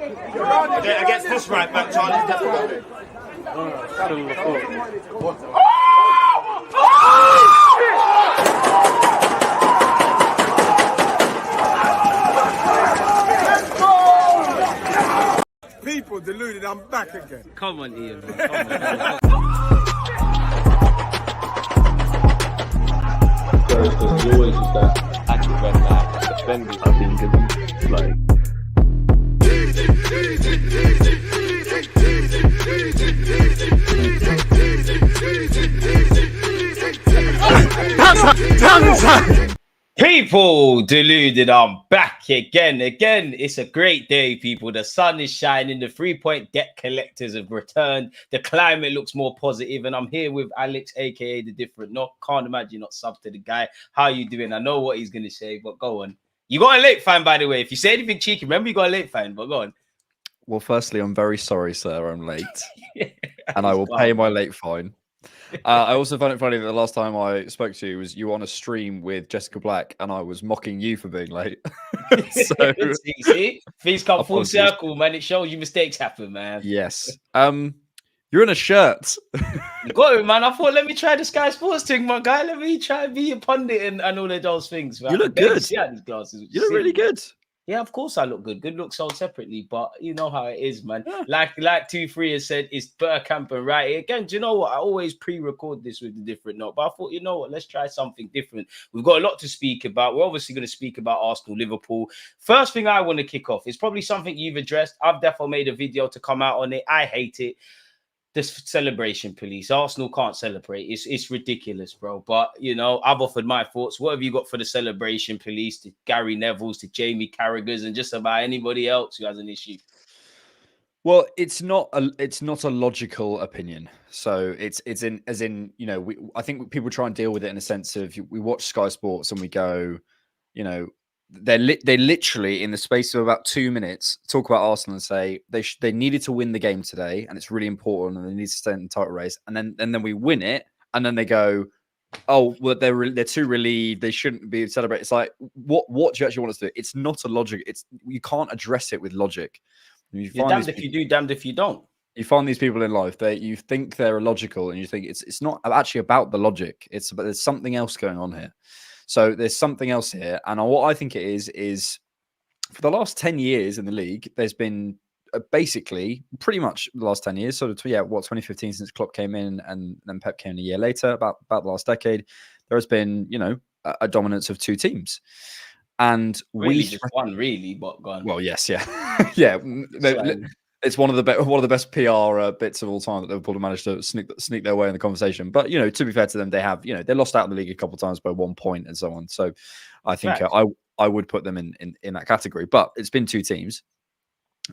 Against this right back, Charlie, definitely. People deluded, I'm back again. Come on, Ian. Come on. Because you always use that active red flag, defending. I think it's like. People deluded, I'm back again. It's a great day, people. The sun is shining, the 3-point debt collectors have returned, the climate looks more positive, and I'm here with Alex, aka the different knock. Can't imagine you're not sub to the guy. How you doing? I know what he's gonna say, but go on. You got a late fine, by the way. If you say anything cheeky, remember you got a late fine, but go on. Well, firstly, I'm very sorry, sir. I'm late, Yeah, and I will pay my late fine. I also found it funny that the last time I spoke to you was you were on a stream with Jessica Black, and I was mocking you for being late. So, see, things come full apologies. circle, man. It shows you mistakes happen, man. Yes. You're in a shirt. You got it, man. I thought, let me try the Sky Sports thing, my guy. Let me try and be a pundit and all of those things. Man. You look good. Yeah, these glasses. You look really good. Yeah, of course I look good. Good looks sold separately, but you know how it is, man. Yeah. Like 2-3 has said, it's Burkamp and right. Again, do you know what? I always pre-record this with a different note, but I thought, you know what? Let's try something different. We've got a lot to speak about. We're obviously going to speak about Arsenal, Liverpool. First thing I want to kick off is probably something you've addressed. I've definitely made a video to come out on it. I hate it. This celebration police. Arsenal can't celebrate. It's ridiculous, bro. But, you know, I've offered my thoughts. What have you got for the celebration police, to Gary Neville's, to Jamie Carragher's, and just about anybody else who has an issue? Well, it's not a logical opinion. So it's in you know, I think people try and deal with it in a sense of we watch Sky Sports and we go, you know, they literally in the space of about 2 minutes talk about Arsenal and say they needed to win the game today and it's really important and they need to stay in the title race, and then we win it and then they go, oh well, they're too relieved, they shouldn't be celebrating. It's like what do you actually want us to do? It's not a logic. You can't address it with logic. You're damned if you do, damned if you don't. You find these people in life, you think they're illogical, and you think it's not actually about the logic. It's about there's something else going on here. So there's something else here, and what I think it is for the last 10 years in the league, there's been basically pretty much the last 10 years, sort of 2015 since Klopp came in, and then Pep came a year later, about the last decade. There has been a dominance of two teams. And really just one, really, but gone. Well, yes, yeah, yeah. It's one of the best PR bits of all time that Liverpool have managed to sneak their way in the conversation. But to be fair to them, they have they lost out in the league a couple of times by 1 point and so on. So I think I would put them in that category. But it's been two teams,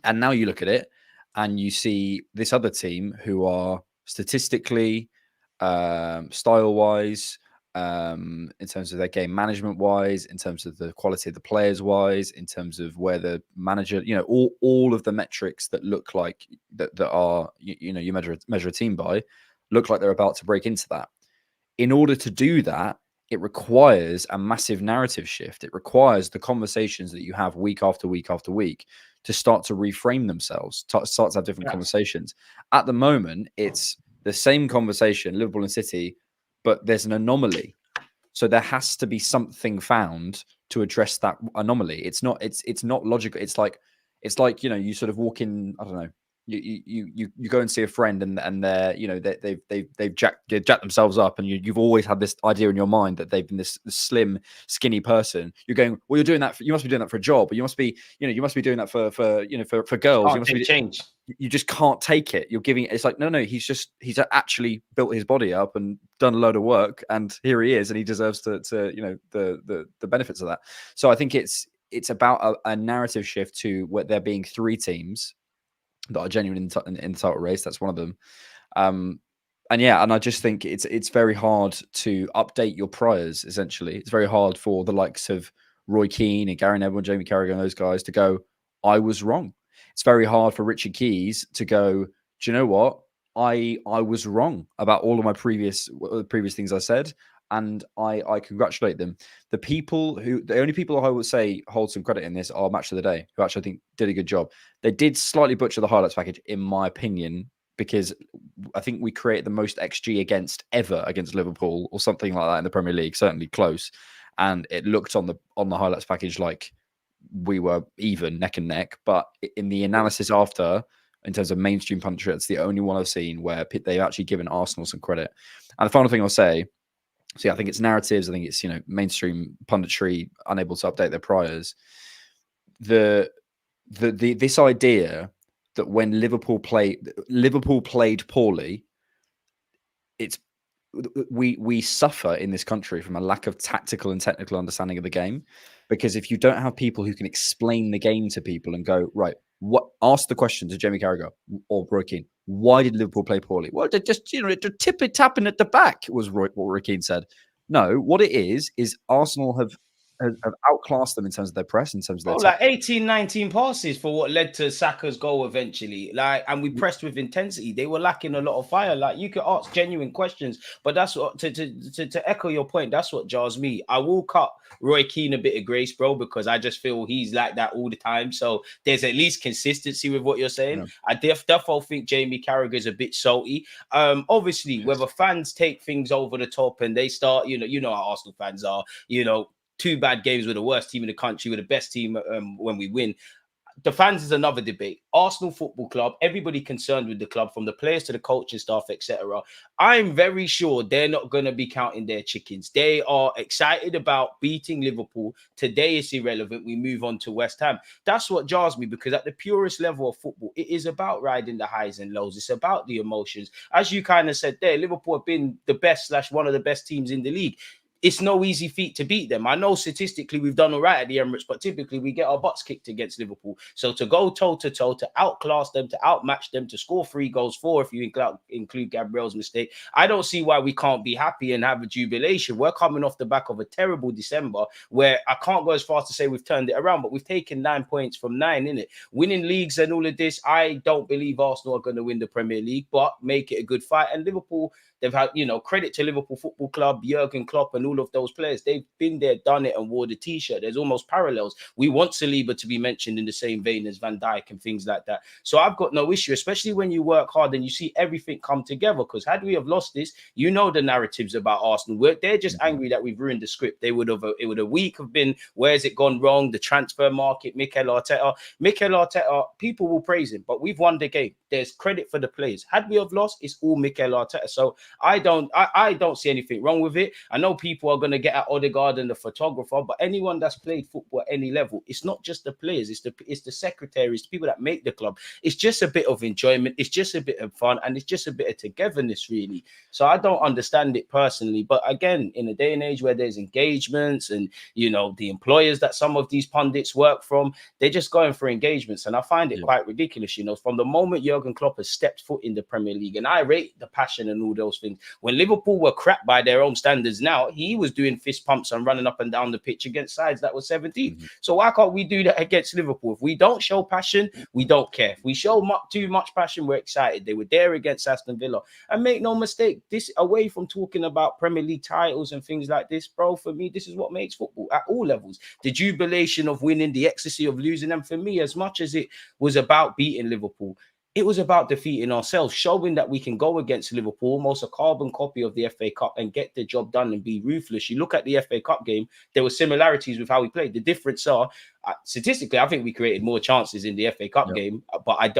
and now you look at it and you see this other team who are statistically, style wise, in terms of their game management wise, in terms of the quality of the players wise, in terms of where the manager, all of the metrics that look like that are you measure a team by, look like they're about to break into that. In order to do that, it requires a massive narrative shift. It requires the conversations that you have week after week after week to start to reframe themselves, start to have different conversations. At the moment, it's the same conversation, Liverpool and City, but there's an anomaly. So there has to be something found to address that anomaly. It's not logical. It's like you sort of walk in, I don't know, you go and see a friend and they're they've jacked themselves up, and you've always had this idea in your mind that they've been this slim, skinny person. You're going, well, you're doing that. You must be doing that for a job, or you must be doing that for girls. You must be change. You just can't take it. You're giving it's like no. He's actually built his body up and done a load of work, and here he is, and he deserves to the benefits of that. So I think it's about a narrative shift to where there being three teams that are genuine in the title race. That's one of them. And I just think it's very hard to update your priors. Essentially, it's very hard for the likes of Roy Keane and Gary Neville and Jamie Carragher and those guys to go, I was wrong. It's very hard for Richard Keys to go, do you know what? I was wrong about all of my previous things I said. and I congratulate them. The only people I would say hold some credit in this are Match of the Day, who actually I think did a good job. They did slightly butcher the highlights package, in my opinion, because I think we created the most XG ever against Liverpool or something like that in the Premier League, certainly close. And it looked on the highlights package like we were even neck and neck. But in the analysis after, in terms of mainstream punditry, it's the only one I've seen where they've actually given Arsenal some credit. And the final thing I'll say, so yeah, I think it's narratives. I think it's, mainstream punditry unable to update their priors. This idea that when Liverpool played poorly, we suffer in this country from a lack of tactical and technical understanding of the game, because if you don't have people who can explain the game to people and go, right, ask the question to Jamie Carragher or Roy Keane, why did Liverpool play poorly? Well, they're just tapping at the back was what Roy Keane said. No, what it is Arsenal have outclassed them in terms of their press, in terms of their like 18, 19 passes for what led to Saka's goal eventually. And we pressed with intensity. They were lacking a lot of fire. Like, you could ask genuine questions, but that's what to echo your point. That's what jars me. I will cut Roy Keane a bit of grace, bro, because I just feel he's like that all the time. So there's at least consistency with what you're saying. Yeah. I definitely think Jamie Carragher is a bit salty. Obviously, yes, whether fans take things over the top and they start, you know how Arsenal fans are, 2 bad games with the worst team in the country, with the best team when we win. The fans is another debate. Arsenal Football Club, everybody concerned with the club, from the players to the coaching staff, etc. I'm very sure they're not going to be counting their chickens. They are excited about beating Liverpool. Today is irrelevant. We move on to West Ham. That's what jars me, because at the purest level of football, it is about riding the highs and lows. It's about the emotions. As you kind of said there, Liverpool have been the best / one of the best teams in the league. It's no easy feat to beat them. I know statistically we've done all right at the Emirates, but typically we get our butts kicked against Liverpool. So to go toe-to-toe, to outclass them, to outmatch them, to score 3 goals, 4 if you include Gabriel's mistake, I don't see why we can't be happy and have a jubilation. We're coming off the back of a terrible December where I can't go as far as to say we've turned it around, but we've taken 9 points from 9, innit? Winning leagues and all of this, I don't believe Arsenal are going to win the Premier League, but make it a good fight. And Liverpool, they've had, credit to Liverpool Football Club, Jurgen Klopp and all of those players. They've been there, done it, and wore the T-shirt. There's almost parallels. We want Saliba to be mentioned in the same vein as Van Dijk and things like that. So I've got no issue, especially when you work hard and you see everything come together. Because had we have lost this, the narratives about Arsenal. They're just angry that we've ruined the script. It would have been, where's it gone wrong? The transfer market, Mikel Arteta, people will praise him, but we've won the game. There's credit for the players. Had we have lost, it's all Mikel Arteta. So I don't see anything wrong with it. I know people are going to get at Odegaard and the photographer, but anyone that's played football at any level, it's not just the players, it's the secretaries, the people that make the club. It's just a bit of enjoyment, it's just a bit of fun, and it's just a bit of togetherness, really. So I don't understand it personally. But again, in a day and age where there's engagements and the employers that some of these pundits work from, they're just going for engagements, and I find it quite ridiculous. From the moment Jurgen Klopp has stepped foot in the Premier League, and I rate the passion and all those things. When Liverpool were crap by their own standards, now he was doing fist pumps and running up and down the pitch against sides that were 17th. So why can't we do that against Liverpool? If we don't show passion, we don't care. If we show too much passion, we're excited. They were there against Aston Villa. And make no mistake, this, away from talking about Premier League titles and things like this, bro, for me, this is what makes football at all levels. The jubilation of winning, the ecstasy of losing. And for me, as much as it was about beating Liverpool, it was about defeating ourselves, showing that we can go against Liverpool, almost a carbon copy of the FA Cup, and get the job done and be ruthless. You look at the FA Cup game, there were similarities with how we played. The difference are, statistically, I think we created more chances in the FA Cup game, but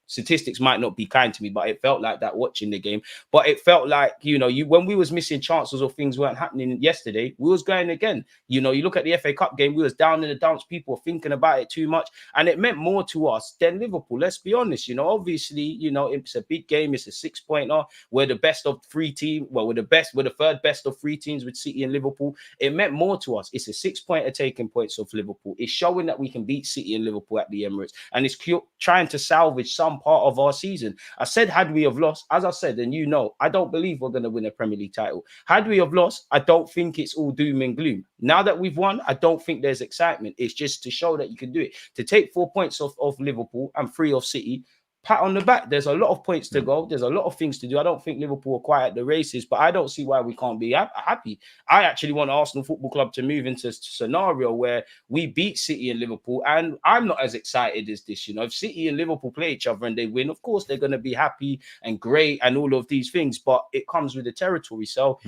statistics might not be kind to me, but it felt like that watching the game. But it felt like, when we was missing chances or things weren't happening yesterday, we was going again. You look at the FA Cup game, we was down in the dumps, people were thinking about it too much, and it meant more to us than Liverpool. Let's be honest, obviously, it's a big game, it's a 6-pointer. We're the best of 3 teams. Well, we're the third best of 3 teams with City and Liverpool. It meant more to us. It's a 6-pointer taking points off Liverpool. It's showing that we can beat City and Liverpool at the Emirates, and it's trying to salvage some part of our season. I said, had we have lost, as I said, and I don't believe we're going to win a Premier League title. Had we have lost, I don't think it's all doom and gloom. Now that we've won, I don't think there's excitement. It's just to show that you can do it. To take 4 points off Liverpool and 3 off City, pat on the back. There's a lot of points to go. There's a lot of things to do. I don't think Liverpool are quite at the races, but I don't see why we can't be happy. I actually want Arsenal Football Club to move into a scenario where we beat City and Liverpool, and I'm not as excited as this. You know, if City and Liverpool play each other and they win, of course they're going to be happy and great and all of these things, but it comes with the territory. So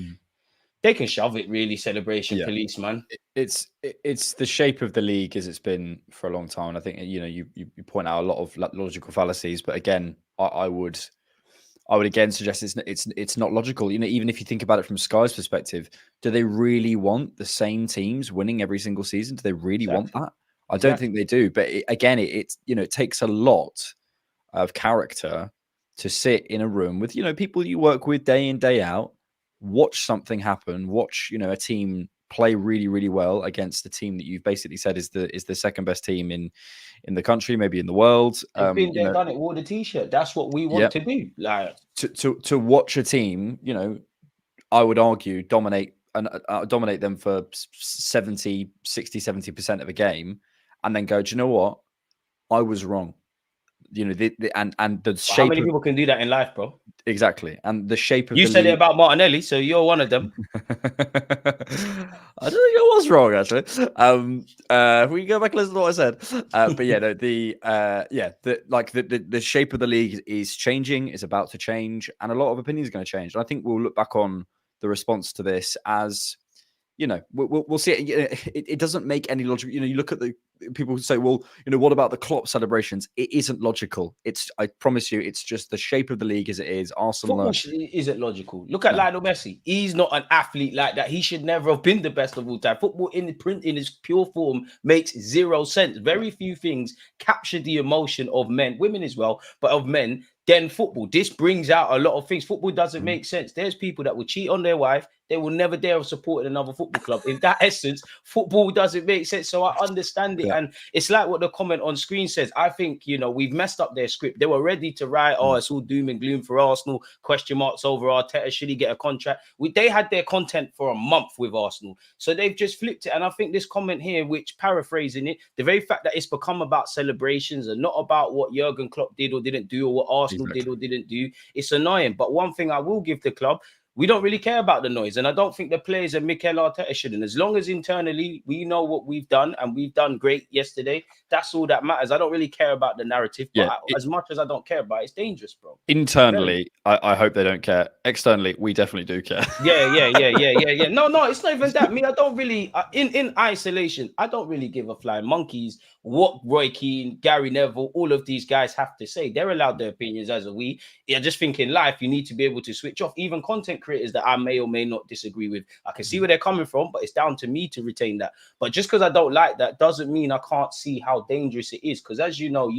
they can shove it, really. Celebration police, man. It's the shape of the league as it's been for a long time. I think, you know, you point out a lot of logical fallacies, but again, I would again suggest it's not logical. You know, even if you think about it from Sky's perspective, do they really want the same teams winning every single season? Do they really want that? I don't think they do. But it's you know, it takes a lot of character to sit in a room with, you know, people you work with day in, day out, watch something happen, watch, you know, a team play really, really well against the team that you've basically said is the second best team in the country, maybe in the world. They've been there, done it, wore the t-shirt. That's what we want to do. Like to watch a team, you know, I would argue dominate them for 70, 60, 70% of a game, and then go, do you know what? I was wrong. You know, and the shape. How many people can do that in life, bro? Exactly, and the shape of you said it about Martinelli, so you're one of them. I don't think I was wrong, actually. We can go back and listen to what I said. But yeah, no, the shape of the league is changing. It's about to change, and a lot of opinions are going to change. And I think we'll look back on the response to this as, you know, we'll see it. It doesn't make any logic. You know, you look at the people who say, well, you know, what about the Klopp celebrations? It isn't logical. I promise you, it's just the shape of the league as it is. Arsenal isn't logical. Look at Lionel Messi. He's not an athlete like that. He should never have been the best of all time. Football in its pure form makes zero sense. Very few things capture the emotion of men, women as well, but of men, than football. This brings out a lot of things. Football doesn't make sense. There's people that will cheat on their wife. They will never dare have supported another football club. In that essence, football doesn't make sense. So I understand it. And it's like what the comment on screen says. I think, you know, we've messed up their script. They were ready to write, oh, it's all doom and gloom for Arsenal, question marks over Arteta, should he get a contract? They had their content for a month with Arsenal. So they've just flipped it. And I think this comment here, which paraphrasing it, the very fact that it's become about celebrations and not about what Jurgen Klopp did or didn't do or what Arsenal did or didn't do, it's annoying. But one thing I will give the club, we don't really care about the noise. And I don't think the players and Mikel Arteta shouldn't. As long as internally we know what we've done and we've done great yesterday, that's all that matters. I don't really care about the narrative. But as much as I don't care about it, it's dangerous, bro. Internally, I hope they don't care. Externally, we definitely do care. Yeah. No, it's not even that. I mean, I don't really, in isolation, I don't really give a flying monkeys what Roy Keane, Gary Neville, all of these guys have to say. They're allowed their opinions as a we. I just think in life, you need to be able to switch off. Even content creators that I may or may not disagree with, I can see where they're coming from, but it's down to me to retain that. But just because I don't like that doesn't mean I can't see how dangerous it is. Because as you know,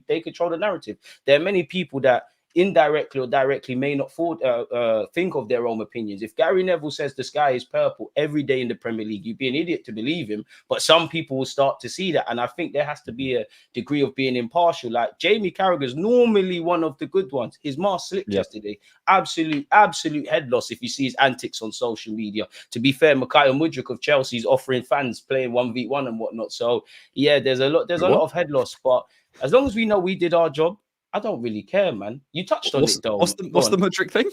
they control the narrative. There are many people that indirectly or directly may not think of their own opinions. If Gary Neville says the sky is purple every day in the Premier League, you'd be an idiot to believe him. But some people will start to see that. And I think there has to be a degree of being impartial. Like Jamie Carragher's normally one of the good ones. His mask slipped yesterday. Absolute head loss if you see his antics on social media. To be fair, Mikhail Mudryk of Chelsea is offering fans playing 1v1 and whatnot. So yeah, there's a lot of head loss. But as long as we know we did our job, I don't really care, man. You touched on it, though. What's the Mudryk thing?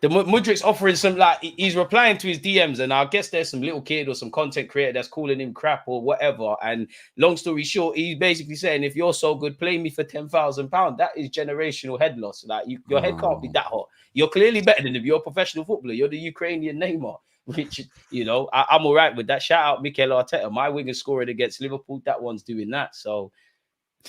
The Mudryk's offering some, like, he's replying to his DMs, and I guess there's some little kid or some content creator that's calling him crap or whatever. And long story short, he's basically saying, if you're so good, play me for £10,000. That is generational head loss. Like, your head can't be that hot. You're clearly better than him. You're a professional footballer. You're the Ukrainian Neymar, which, you know, I'm all right with that. Shout out Mikel Arteta. My winger scoring against Liverpool, that one's doing that. So,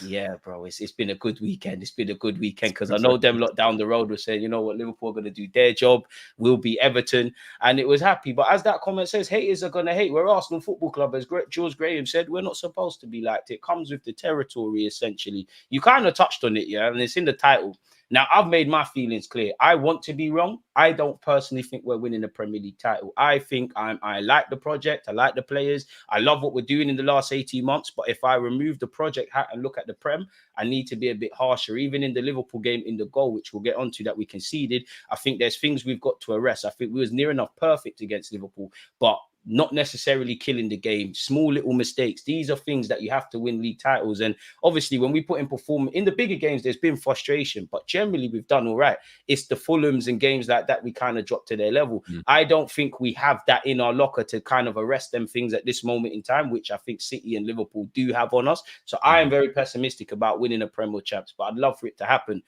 yeah, bro, it's been a good weekend. It's been a good weekend because I know them lot down the road were saying, you know what, Liverpool are going to do their job. We'll be Everton. And it was happy. But as that comment says, haters are going to hate. We're Arsenal Football Club. As George Graham said, we're not supposed to be liked. It comes with the territory, essentially. You kind of touched on it, yeah, and it's in the title. Now, I've made my feelings clear. I want to be wrong. I don't personally think we're winning the Premier League title. I think I like the project. I like the players. I love what we're doing in the last 18 months. But if I remove the project hat and look at the Prem, I need to be a bit harsher. Even in the Liverpool game, in the goal, which we'll get onto, that we conceded, I think there's things we've got to arrest. I think we was near enough perfect against Liverpool. But not necessarily killing the game, small little mistakes. These are things that you have to win league titles. And obviously, when we put in performance in the bigger games, there's been frustration, but generally we've done all right. It's the Fulhams and games like that we kind of dropped to their level. I don't think we have that in our locker to kind of arrest them things at this moment in time, which I think City and Liverpool do have on us. So I am very pessimistic about winning a Premier Champs, but I'd love for it to happen.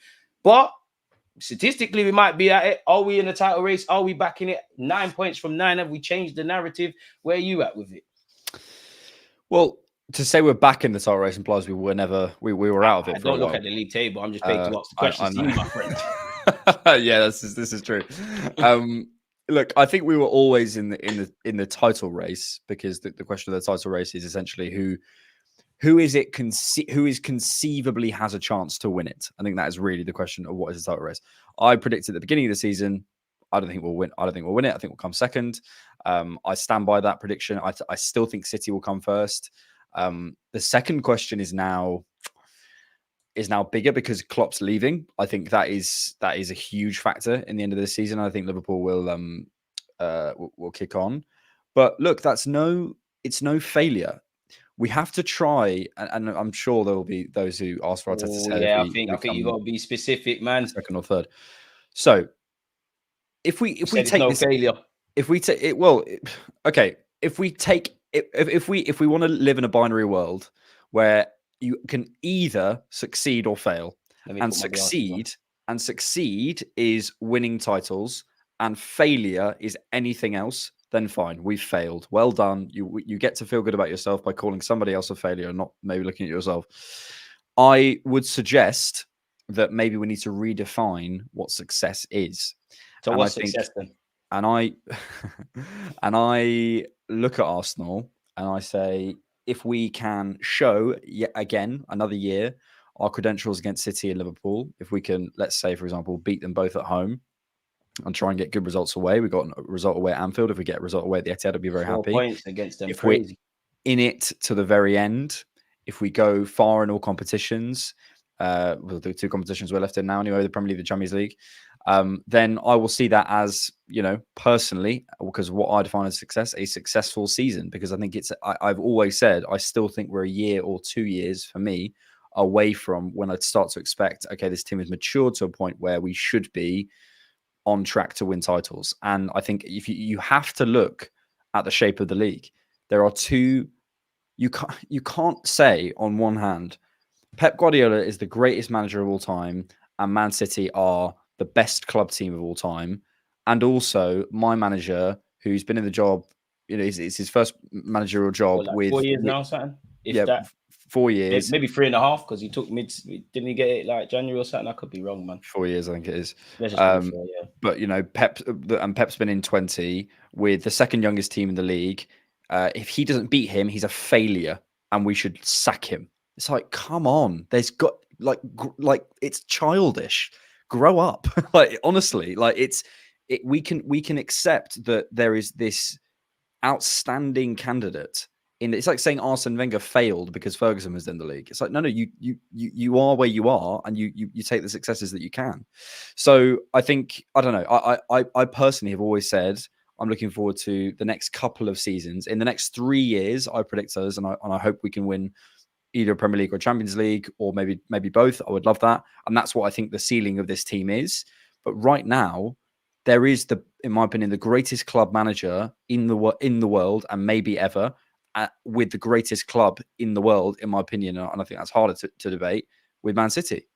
But statistically, we might be at it. Are we in the title race? Are we back in it? 9 points from 9. Have we changed the narrative? Where are you at with it? Well, to say we're back in the title race implies we were out of it. Don't look at the league table. I'm just paid to ask the questions to you, my friend. Yeah, this is true. Look, I think we were always in the title race, because the question of the title race is essentially who is conceivably has a chance to win it. I think that is really the question of what is the title race. I predicted at the beginning of the season, I don't think we'll win. I don't think we'll win it. I think we'll come second. I stand by that prediction. I still think City will come first. The second question is now bigger because Klopp's leaving. I think that is a huge factor in the end of the season. I think Liverpool will kick on. But look, it's no failure. We have to try, and I'm sure there will be those who ask for Arteta. I think you got to be specific, man. Second or third. So if we take this failure, if we take it, well, okay. If we want to live in a binary world where you can either succeed or fail, and succeed is winning titles, and failure is anything else, then fine, we've failed. Well done. You get to feel good about yourself by calling somebody else a failure and not maybe looking at yourself. I would suggest that maybe we need to redefine what success is. So what's success then? And I look at Arsenal and I say, if we can show yet again another year our credentials against City and Liverpool, if we can, let's say, for example, beat them both at home and try and get good results away. We got a result away at Anfield. If we get a result away at the Etihad, I'd be very 4 happy. points against them. If we're in it to the very end, if we go far in all competitions, well, the 2 competitions we're left in now anyway, the Premier League, the Champions League, then I will see that as, personally, because what I define as success, a successful season, because I think I've always said, I still think we're a year or 2 years for me away from when I'd start to expect, okay, this team has matured to a point where we should be on track to win titles. And I think if you have to look at the shape of the league, there are two, you can't say on one hand, Pep Guardiola is the greatest manager of all time and Man City are the best club team of all time. And also my manager, who's been in the job, it's his first managerial job with 4 years now, something. 4 years, maybe 3.5, because he took didn't he get it like January or something? I could be wrong, man. 4 years, I think it is. But Pep's been in 20 with the second youngest team in the league. If he doesn't beat him, he's a failure, and we should sack him. It's like, come on, there's got like it's childish. Grow up, honestly, we can accept that there is this outstanding candidate. It's like saying Arsene Wenger failed because Ferguson was in the league. It's like, no, you are where you are, and you take the successes that you can. So I think, I don't know. I personally have always said I'm looking forward to the next couple of seasons. In the next 3 years, I predict us, and I hope we can win either Premier League or Champions League, or maybe both. I would love that, and that's what I think the ceiling of this team is. But right now, there is in my opinion, the greatest club manager in the world, and maybe ever. With the greatest club in the world, in my opinion, and I think that's harder to debate, with Man City,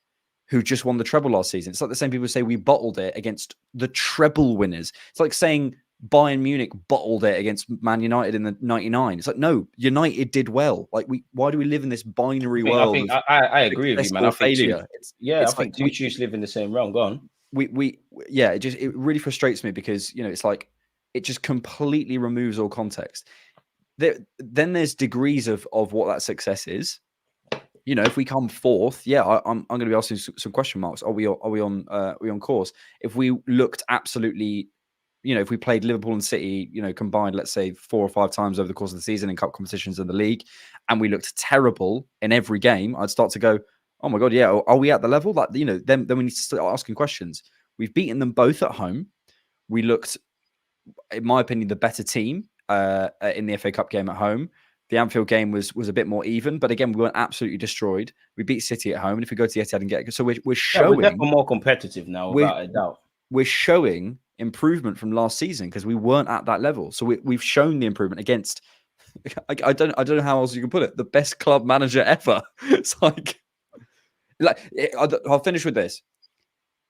who just won the treble last season. It's like the same people say we bottled it against the treble winners. It's like saying Bayern Munich bottled it against Man United in the 99. It's like, no, United did well. Why do we live in this binary world? I agree with you, man. I think failure. I think two chiefs live in the same realm. Go on. It really frustrates me because it's like it just completely removes all context. Then there's degrees of what that success is. If we come fourth, I'm going to be asking some question marks. Are we on course? If we looked absolutely, if we played Liverpool and City, combined, let's say 4 or 5 times over the course of the season in cup competitions in the league, and we looked terrible in every game, I'd start to go, oh my God, yeah, are we at the level? Then we need to start asking questions. We've beaten them both at home. We looked, in my opinion, the better team. in the FA Cup game at home. The Anfield game was a bit more even, but again, we weren't absolutely destroyed. We beat City at home, and if we go to the Etihad and get so we're showing we're definitely more competitive now, without a doubt. We're showing improvement from last season because we weren't at that level. So we've shown the improvement against. I don't know how else you can put it. The best club manager ever. It's like I'll finish with this.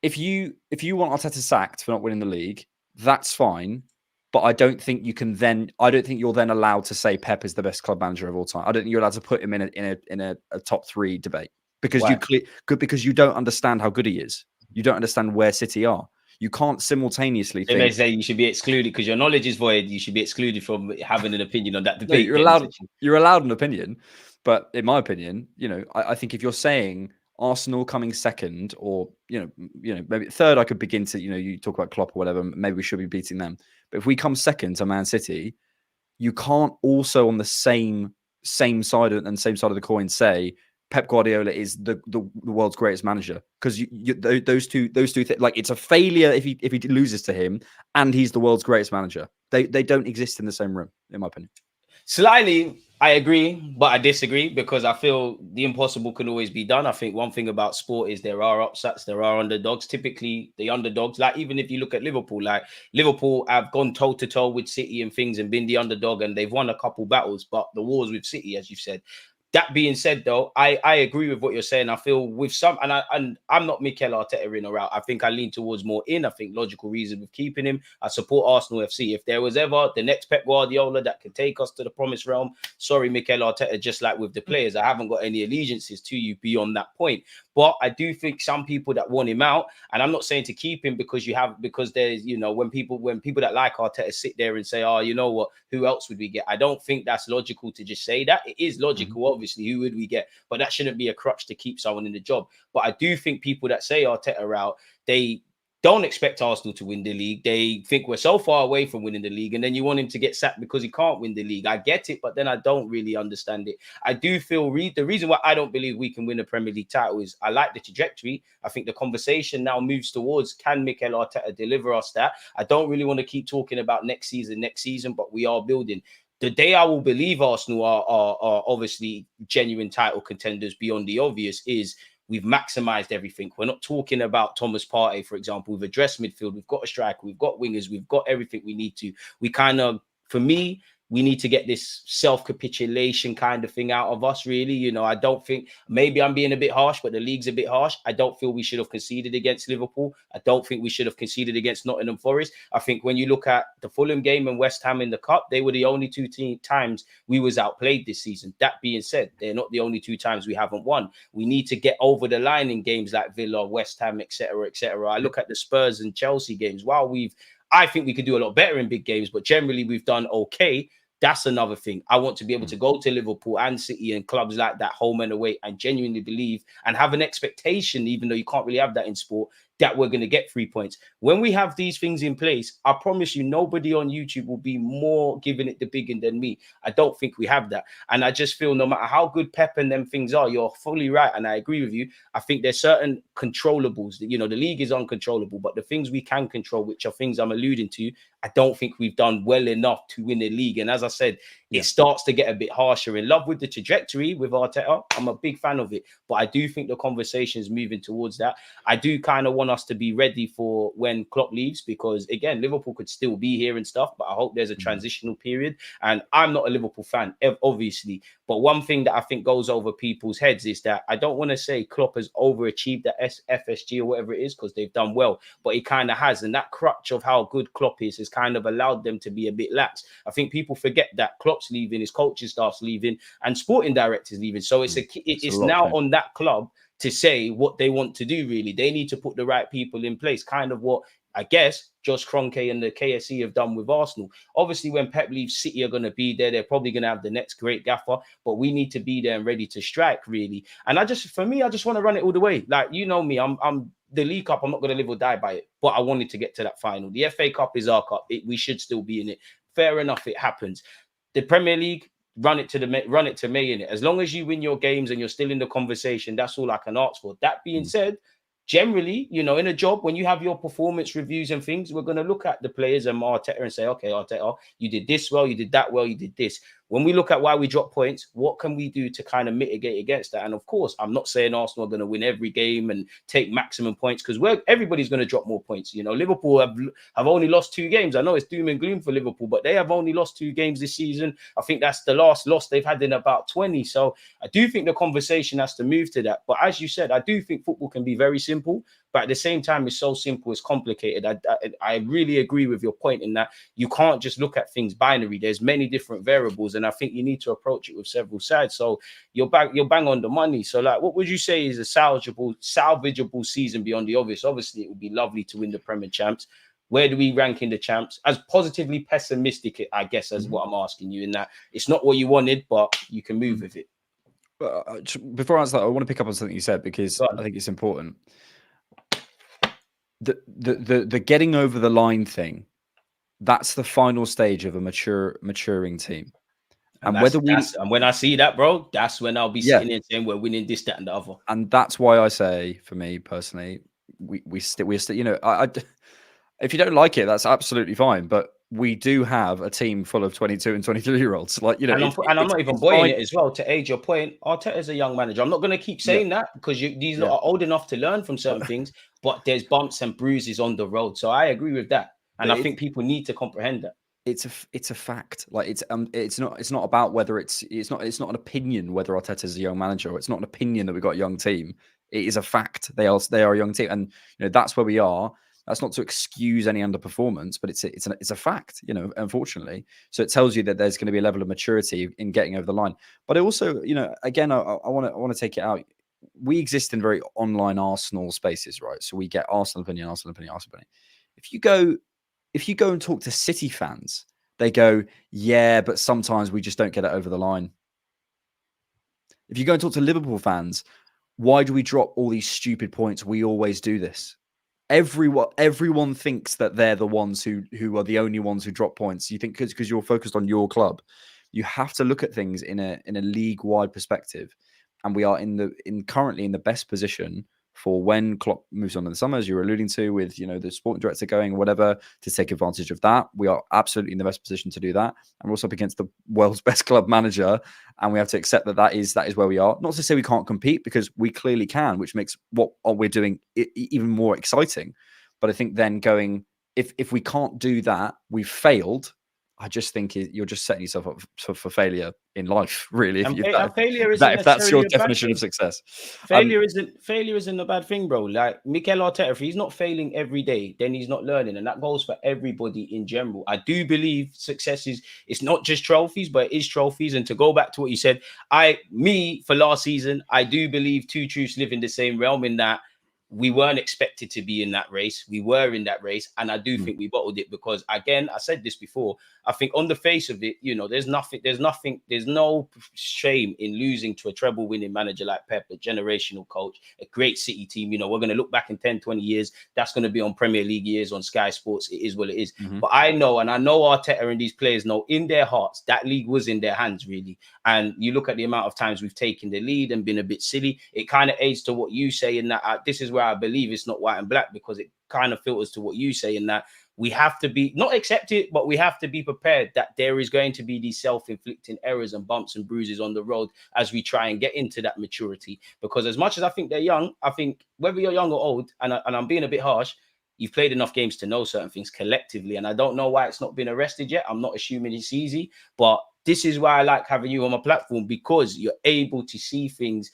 If you want Arteta sacked for not winning the league, that's fine. But I don't think you can then. I don't think you're then allowed to say Pep is the best club manager of all time. I don't think you're allowed to put him in a top 3 debate because because you don't understand how good he is. You don't understand where City are. You can't simultaneously think. They say you should be excluded because your knowledge is void. You should be excluded from having an opinion on that debate. No, you're allowed an opinion, but in my opinion, I think if you're saying Arsenal coming second, or maybe third, I could begin to you talk about Klopp or whatever. Maybe we should be beating them. But if we come second to Man City, you can't also on the same side and same side of the coin say Pep Guardiola is the world's greatest manager, because those two things, like, it's a failure if he loses to him, and he's the world's greatest manager. They don't exist in the same room, in my opinion. Slightly, I agree, but I disagree because I feel the impossible can always be done. I think one thing about sport is there are upsets, there are underdogs. Typically, the underdogs, like even if you look at Liverpool, like Liverpool have gone toe-to-toe with City and things and been the underdog, and they've won a couple battles, but the wars with City, as you've said. That being said, though, I agree with what you're saying. I feel with some, and I'm not Mikel Arteta in or out. I think I lean towards more in. I think logical reason with keeping him. I support Arsenal FC. If there was ever the next Pep Guardiola that could take us to the promised realm, sorry, Mikel Arteta, just like with the players, I haven't got any allegiances to you beyond that point. But I do think some people that want him out, and I'm not saying to keep him because there's, when people that like Arteta sit there and say, oh, you know what, who else would we get? I don't think that's logical to just say that. It is logical, obviously, who would we get? But that shouldn't be a crutch to keep someone in the job. But I do think people that say Arteta out, they don't expect Arsenal to win the league. They think we're so far away from winning the league, and then you want him to get sacked because he can't win the league. I get it, but then I don't really understand it. I do feel the reason why I don't believe we can win a Premier League title is I like the trajectory. I think the conversation now moves towards, can Mikel Arteta deliver us that? I don't really want to keep talking about next season, but we are building. The day I will believe Arsenal are obviously genuine title contenders beyond the obvious is we've maximized everything. We're not talking about Thomas Partey, for example. We've addressed midfield. We've got a striker. We've got wingers. We've got everything we need to. For me, we need to get this self-capitulation kind of thing out of us, really. I don't think, maybe I'm being a bit harsh, but the league's a bit harsh. I don't feel we should have conceded against Liverpool. I don't think we should have conceded against Nottingham Forest. I think when you look at the Fulham game and West Ham in the Cup, they were the only two times we was outplayed this season. That being said, they're not the only 2 times we haven't won. We need to get over the line in games like Villa, West Ham, etc., etc. I look at the Spurs and Chelsea games. I think we could do a lot better in big games, but generally we've done okay. That's another thing. I want to be able to go to Liverpool and City and clubs like that, home and away, and genuinely believe and have an expectation, even though you can't really have that in sport, that we're going to get 3 points. When we have these things in place, I promise you, nobody on YouTube will be more giving it the biggin than me. I don't think we have that. And I just feel no matter how good Pep and them things are, you're fully right. And I agree with you. I think there's certain controllables that, the league is uncontrollable, but the things we can control, which are things I'm alluding to, I don't think we've done well enough to win the league. And as I said, it starts to get a bit harsher. In love with the trajectory with Arteta, I'm a big fan of it. But I do think the conversation is moving towards that. I do kind of want us to be ready for when Klopp leaves, because again, Liverpool could still be here and stuff, but I hope there's a transitional period. And I'm not a Liverpool fan, obviously. But one thing that I think goes over people's heads is that I don't want to say Klopp has overachieved at FSG or whatever it is, because they've done well, but he kind of has. And that crutch of how good Klopp is has kind of allowed them to be a bit lax. I think people forget that Klopp's leaving, his coaching staff's leaving, and sporting directors leaving. So it's now on that club to say what they want to do, really. They need to put the right people in place, kind of what I guess Josh Kroenke and the KSE have done with Arsenal. Obviously, when Pep leaves, City are going to be there. They're probably going to have the next great gaffer, but we need to be there and ready to strike, really. And I just want to run it all the way. Like, you know me, I'm the League Cup, I'm not going to live or die by it, but I wanted to get to that final. The FA Cup is our cup. We should still be in it. Fair enough, it happens. The Premier League, run it to May in it. As long as you win your games and you're still in the conversation, that's all I can ask for. That being said, generally, you know, in a job, when you have your performance reviews and things, we're going to look at the players and Arteta and say, okay, Arteta, you did this well, you did that well, you did this. When we look at why we drop points, what can we do to kind of mitigate against that? And of course, I'm not saying Arsenal are going to win every game and take maximum points, because everybody's going to drop more points. You know, Liverpool have only lost 2 games. I know it's doom and gloom for Liverpool, but they have only lost 2 games this season. I think that's the last loss they've had in about 20. So I do think the conversation has to move to that. But as you said, I do think football can be very simple, but at the same time, it's so simple, it's complicated. I really agree with your point in that you can't just look at things binary. There's many different variables, and I think you need to approach it with several sides. So you're bang on the money. So, like, what would you say is a salvageable season beyond the obvious? Obviously, it would be lovely to win the Premier Champs. Where do we rank in the champs? As positively pessimistic, I guess, as what I'm asking you, in that it's not what you wanted, but you can move with it. Before I answer that, I want to pick up on something you said, because I think it's important. The getting over the line thing, that's the final stage of a maturing team. And when I see that, bro, that's when I'll be sitting there saying we're winning this, that, and the other. And that's why I say, for me personally, we still, you know, if you don't like it, that's absolutely fine. But we do have a team full of 22 and 23-year-olds. Like, you know, I'm not even boying it as well. To age your point, Arteta is a young manager. I'm not going to keep saying that, because these lot are old enough to learn from certain things, but there's bumps and bruises on the road. So I agree with that. And I think people need to comprehend that. It's a fact. Like, it's not about whether it's not an opinion whether Arteta is a young manager, or it's not an opinion that we've got a young team. It is a fact. They are a young team, and you know, that's where we are. That's not to excuse any underperformance, but it's a fact, you know, unfortunately. So it tells you that there's going to be a level of maturity in getting over the line. But I also, you know, again, I want to take it out. We exist in very online Arsenal spaces, right? So we get Arsenal opinion, Arsenal opinion, Arsenal opinion. If you go and talk to City fans, they go, yeah, but sometimes we just don't get it over the line. If you go and talk to Liverpool fans, why do we drop all these stupid points? We always do this. Everyone thinks that they're the ones who are the only ones who drop points. You think because you're focused on your club. You have to look at things in a league-wide perspective. And we are currently in the best position for when Klopp moves on in the summer, as you were alluding to, with, you know, the sporting director going or whatever, to take advantage of that. We are absolutely in the best position to do that. And we're also up against the world's best club manager, and we have to accept that is where we are. Not to say we can't compete, because we clearly can, which makes what we're doing even more exciting. But I think then if we can't do that, we've failed. I just think you're just setting yourself up for failure in life, really. If that's your definition of success. Failure isn't a bad thing, bro. Like Mikel Arteta, if he's not failing every day, then he's not learning, and that goes for everybody in general. I do believe success it's not just trophies, but it is trophies. And to go back to what you said, for last season, I do believe two truths live in the same realm, in that we weren't expected to be in that race. We were in that race. And I do think we bottled it, because, again, I said this before, I think on the face of it, you know, there's no shame in losing to a treble winning manager like Pep, a generational coach, a great City team. You know, we're going to look back in 10, 20 years. That's going to be on Premier League years, on Sky Sports. It is what it is. But I know Arteta and these players know in their hearts that league was in their hands, really. And you look at the amount of times we've taken the lead and been a bit silly. It kind of aids to what you say, in that this is where I believe it's not white and black, because it kind of filters to what you say, in that we have to be, not accept it, but we have to be prepared that there is going to be these self-inflicting errors and bumps and bruises on the road as we try and get into that maturity. Because as much as I think they're young, I think whether you're young or old, and I'm being a bit harsh, you've played enough games to know certain things collectively. And I don't know why it's not been arrested yet. I'm not assuming it's easy, but this is why I like having you on my platform, because you're able to see things.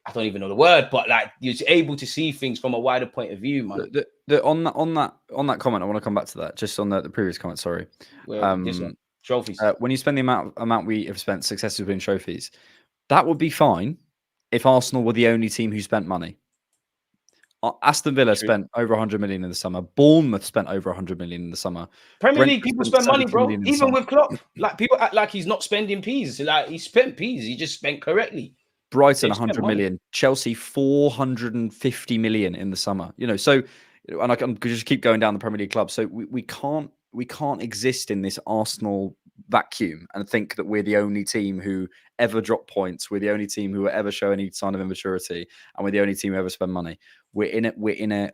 I don't even know the word, but like, you're able to see things from a wider point of view, man. On that comment, I want to come back to that. Just on the previous comment, sorry. This one, trophies. When you spend the amount we have spent successfully winning trophies, that would be fine if Arsenal were the only team who spent money. Aston Villa spent over 100 million in the summer. Bournemouth spent over 100 million in the summer. Premier League people spend money, bro. Even with Klopp, like, people act like he's not spending peas. Like, he spent peas. He just spent correctly. Brighton 100 million, Chelsea 450 million in the summer. You know, so, and I can just keep going down the Premier League clubs. So we can't exist in this Arsenal vacuum and think that we're the only team who ever drop points. We're the only team who ever show any sign of immaturity, and we're the only team who ever spend money. We're in it. We're in an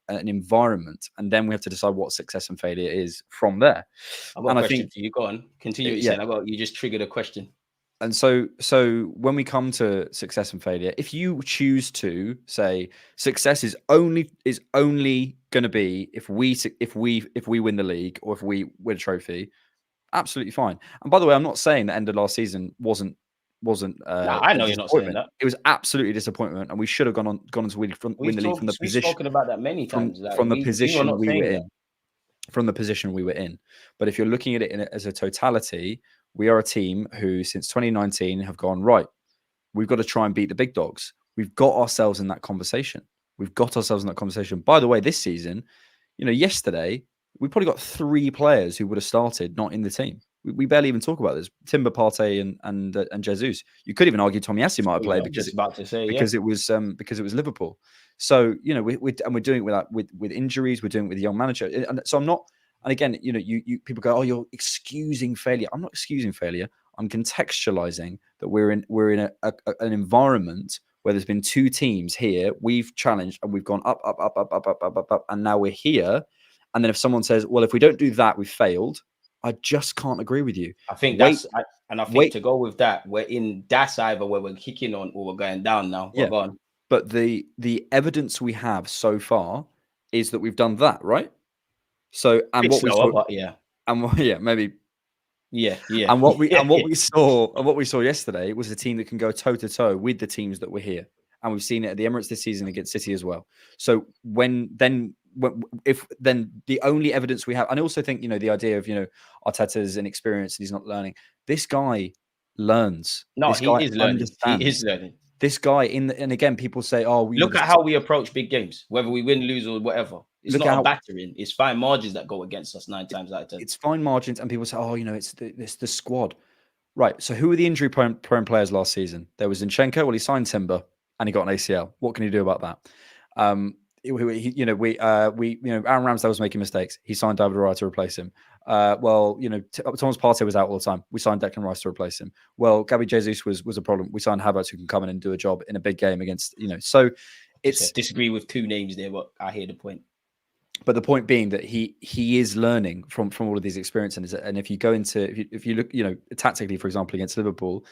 environment, and then we have to decide what success and failure is from there. I've got And a I question think for you. Go on, continue what you're saying. You just triggered a question. And so when we come to success and failure, if you choose to say success is only going to be if we win the league or if we win a trophy, absolutely fine. And by the way, I'm not saying the end of last season wasn't. I know you're not saying that. It was absolutely a disappointment, and we should have gone on to win the league from the position. We've spoken about that many times. From the position we were in. From the position we were in. But if you're looking at it as a totality, we are a team who, since 2019, have gone, right, we've got to try and beat the big dogs. We've got ourselves in that conversation. By the way, this season, yesterday, we probably got 3 players who would have started not in the team. We barely even talk about this. Timber, Partey, and Jesus. You could even argue Tomiyasu might have played because it was Liverpool. So we're doing it with injuries. We're doing it with the young manager. And so I'm not. And again, you people go, oh, you're excusing failure. I'm not excusing failure. I'm contextualizing that we're in an environment where there's been 2 teams here. We've challenged and we've gone up, and now we're here. And then if someone says, well, if we don't do that, we've failed. I just can't agree with you. I think to go with that, we're in that's either where we're kicking on or we're going down now. Yeah. Go on. But the evidence we have so far is that we've done that, right? So and it's what slower, we saw, maybe. Yeah. And what we saw yesterday was a team that can go toe to toe with the teams that were here, and we've seen it at the Emirates this season against City as well. So if the only evidence we have, and I also think the idea of Arteta's inexperienced and he's not learning. This guy learns. No, this guy is learning. He is learning. This guy and again, people say, "Oh, look at how we approach big games, whether we win, lose, or whatever. It's not a battering. It's fine margins that go against us 9 times out of 10. It's fine margins, and people say, "Oh, it's the squad." Right. So who were the injury prone players last season? There was Zinchenko. Well, he signed Timber and he got an ACL. What can you do about that? Aaron Ramsdale was making mistakes. He signed David Raya to replace him. Thomas Partey was out all the time. We signed Declan Rice to replace him. Well, Gabby Jesus was a problem. We signed Havertz, who can come in and do a job in a big game against, So it's disagree with 2 names there, but I hear the point. But the point being that he is learning from all of these experiences. And if you go into if you look, tactically, for example, against Liverpool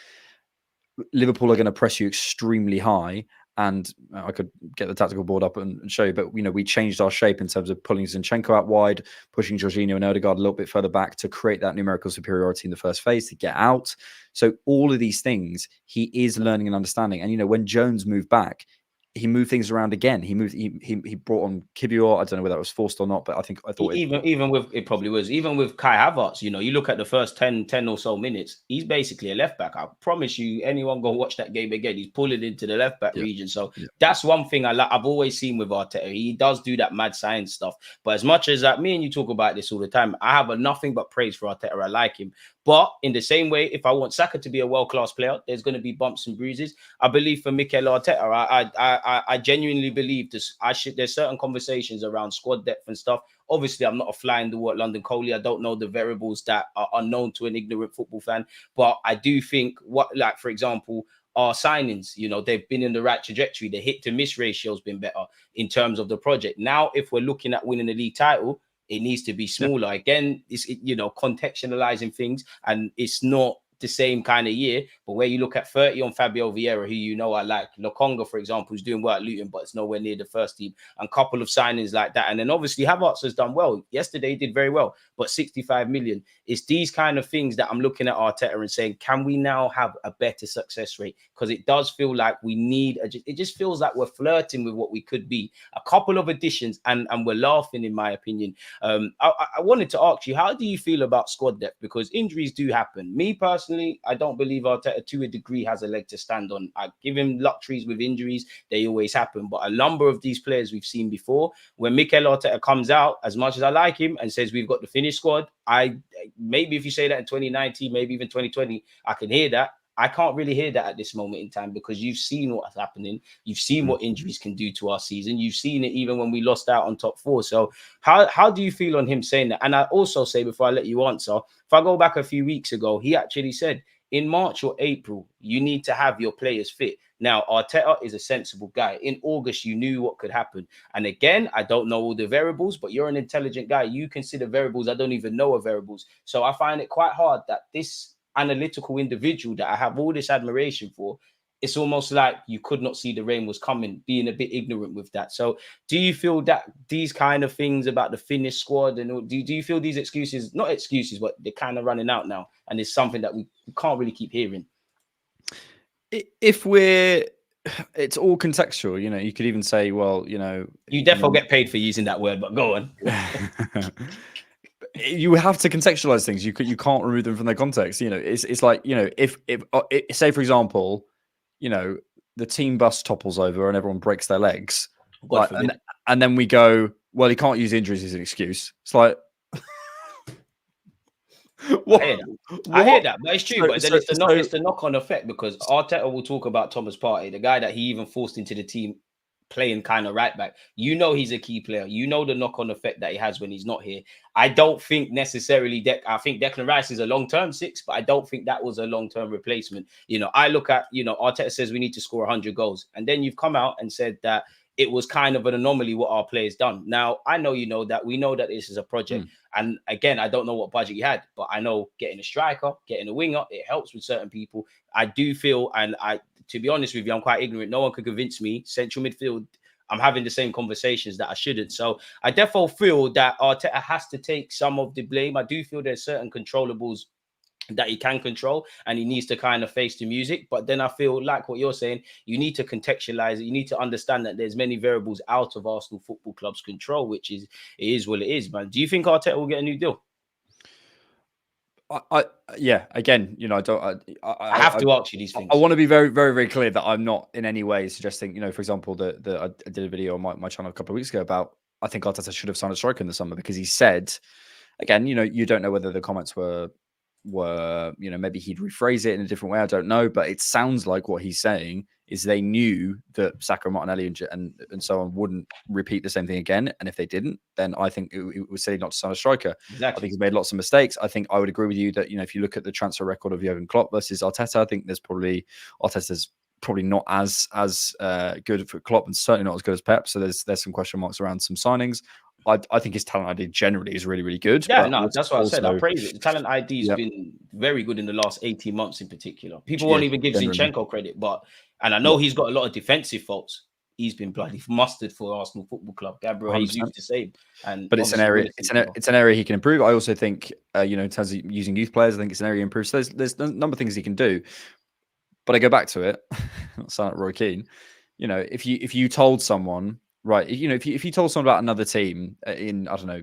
are going to press you extremely high. And I could get the tactical board up and show you, but we changed our shape in terms of pulling Zinchenko out wide, pushing Jorginho and Odegaard a little bit further back to create that numerical superiority in the first phase to get out. So all of these things he is learning and understanding. And when Jones moved back, he moved things around again. He brought on Kibior. I don't know whether that was forced or not, but I thought even with it probably was. Even with Kai Havertz, you look at the first 10 or so minutes, he's basically a left back. I promise you, anyone go watch that game again, he's pulling into the left back region. So that's one thing I've always seen with Arteta. He does do that mad science stuff. But as much as me and you talk about this all the time, I have nothing but praise for Arteta. I like him. But in the same way, if I want Saka to be a world-class player, there's going to be bumps and bruises. I believe for Mikel Arteta, I genuinely believe this. There's certain conversations around squad depth and stuff. Obviously, I'm not a fly in the wall at London Coley. I don't know the variables that are unknown to an ignorant football fan. But I do think for example, our signings, they've been in the right trajectory. The hit to miss ratio has been better in terms of the project. Now, if we're looking at winning the league title, it needs to be smaller. Again, it's contextualizing things, and it's not the same kind of year. But where you look at 30 on Fabio Vieira, who I like, Lokonga, for example, who's doing well at Luton, but it's nowhere near the first team, and a couple of signings like that. And then obviously Havertz has done well. Yesterday he did very well, but 65 million. It's these kind of things that I'm looking at Arteta and saying, can we now have a better success rate? Because it does feel like we need, it just feels like we're flirting with what we could be. A couple of additions and we're laughing, in my opinion. I wanted to ask you, how do you feel about squad depth? Because injuries do happen. Me personally, I don't believe Arteta to a degree has a leg to stand on. I give him luxuries with injuries. They always happen. But a number of these players we've seen before, when Mikel Arteta comes out, as much as I like him, and says we've got the finished squad, maybe if you say that in 2019, maybe even 2020, I can hear that. I can't really hear that at this moment in time because you've seen what's happening. You've seen what injuries can do to our season. You've seen it even when we lost out on top 4. So how do you feel on him saying that? And I also say, before I let you answer, if I go back a few weeks ago, he actually said in March or April, you need to have your players fit. Now, Arteta is a sensible guy. In August, you knew what could happen. And again, I don't know all the variables, but you're an intelligent guy. You consider variables I don't even know are variables. So I find it quite hard that this analytical individual that I have all this admiration for, it's almost like you could not see the rain was coming, being a bit ignorant with that. So do you feel that these kind of things about the Finnish squad and do you feel these excuses, not excuses, but they're kind of running out now? And it's something that we can't really keep hearing. It's all contextual, you know. You could even say, well, you know, you definitely get paid for using that word, but go on. You have to contextualize things. You can't remove them from their context. You know, it's like, you know, if say for example, you know, the team bus topples over and everyone breaks their legs, like, and then we go, well, he can't use injuries as an excuse. It's like, what? I hear that, but it's true. But then it's the knock-on effect, because Arteta will talk about Thomas Partey, the guy that he even forced into the team playing kind of right back. You know, he's a key player. You know the knock-on effect that he has when he's not here. I don't think necessarily I think Declan Rice is a long-term 6, but I don't think that was a long-term replacement. You know, I look at, you know, Arteta says we need to score 100 goals, and then you've come out and said that it was kind of an anomaly what our players done. Now, I know, you know, that we know that this is a project. And again, I don't know what budget he had, but I know getting a striker, getting a winger, it helps with certain people. I do feel, and to be honest with you, I'm quite ignorant. No one could convince me. Central midfield, I'm having the same conversations that I shouldn't. So I definitely feel that Arteta has to take some of the blame. I do feel there's certain controllables that he can control, and he needs to kind of face the music. But then I feel like what you're saying, you need to contextualize it. You need to understand that there's many variables out of Arsenal Football Club's control, which is, it is what it is, man. Do you think Arteta will get a new deal? Yeah, again, you know, I have to ask you these things. I want to be very, very, very clear that I'm not in any way suggesting, you know, for example, that I did a video on my channel a couple of weeks ago about, I think Arteta should have signed a striker in the summer, because he said, again, you know, you don't know whether the comments were, you know, maybe he'd rephrase it in a different way. I don't know, but it sounds like what he's saying is they knew that Saka, Martinelli, and so on wouldn't repeat the same thing again. And if they didn't, then I think it was silly not to sign a striker. Exactly. I think he's made lots of mistakes. I think I would agree with you that, you know, if you look at the transfer record of Jurgen Klopp versus Arteta, I think Arteta's probably not as good for Klopp, and certainly not as good as Pep. So there's some question marks around some signings. I think his talent ID generally is really, really good. Yeah, no, that's what I said. I praise it. The talent ID has been very good in the last 18 months in particular. People won't even give Zinchenko credit, and I know he's got a lot of defensive faults. He's been bloody mustard for Arsenal Football Club. Gabriel Jesus the same. But it's an area. It's an area he can improve. I also think, you know, in terms of using youth players, I think it's an area he improves. So there's a number of things he can do. But I go back to it. Not sound like Roy Keane. You know, if you told someone, right, you know, if you told someone about another team in, I don't know,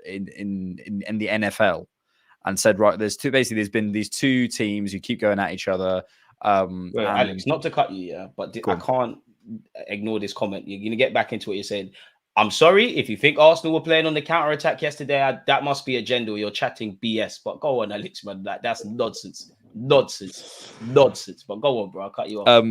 in the NFL, and said, right, there's been these two teams who keep going at each other. Alex, not to cut you, but I can't ignore this comment. You're going to get back into what you're saying. I'm sorry if you think Arsenal were playing on the counter attack yesterday. That must be agenda. You're chatting BS. But go on, Alex, man. That's nonsense. But go on, bro. I'll cut you off.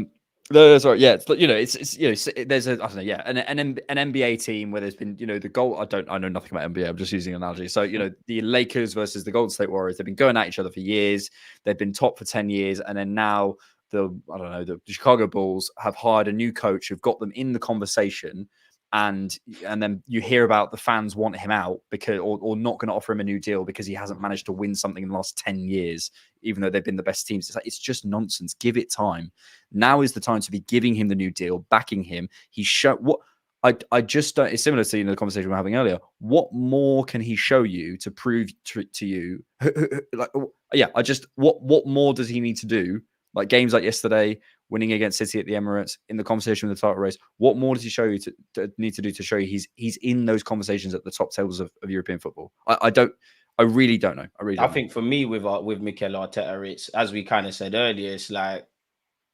No, sorry, yeah, it's, you know, it's you know, there's an NBA team where there's been, you know, I know nothing about NBA. I'm just using an analogy. So, you know, the Lakers versus the Golden State Warriors, they've been going at each other for years. They've been top for 10 years, and then now the Chicago Bulls have hired a new coach who've got them in the conversation. And then you hear about the fans want him out because, or not going to offer him a new deal because he hasn't managed to win something in the last 10 years, even though they've been the best teams. It's just nonsense. Give it time. Now is the time to be giving him the new deal, backing him. I just don't. It's similar to, you know, the conversation we were having earlier. What more can he show you to prove to you? What more does he need to do? Like games like yesterday, winning against City at the Emirates, in the conversation with the title race. What more does he show you to need to do to show you he's in those conversations at the top tables of European football? I really don't know. I think for me with Mikel Arteta, it's, as we kind of said earlier, it's like,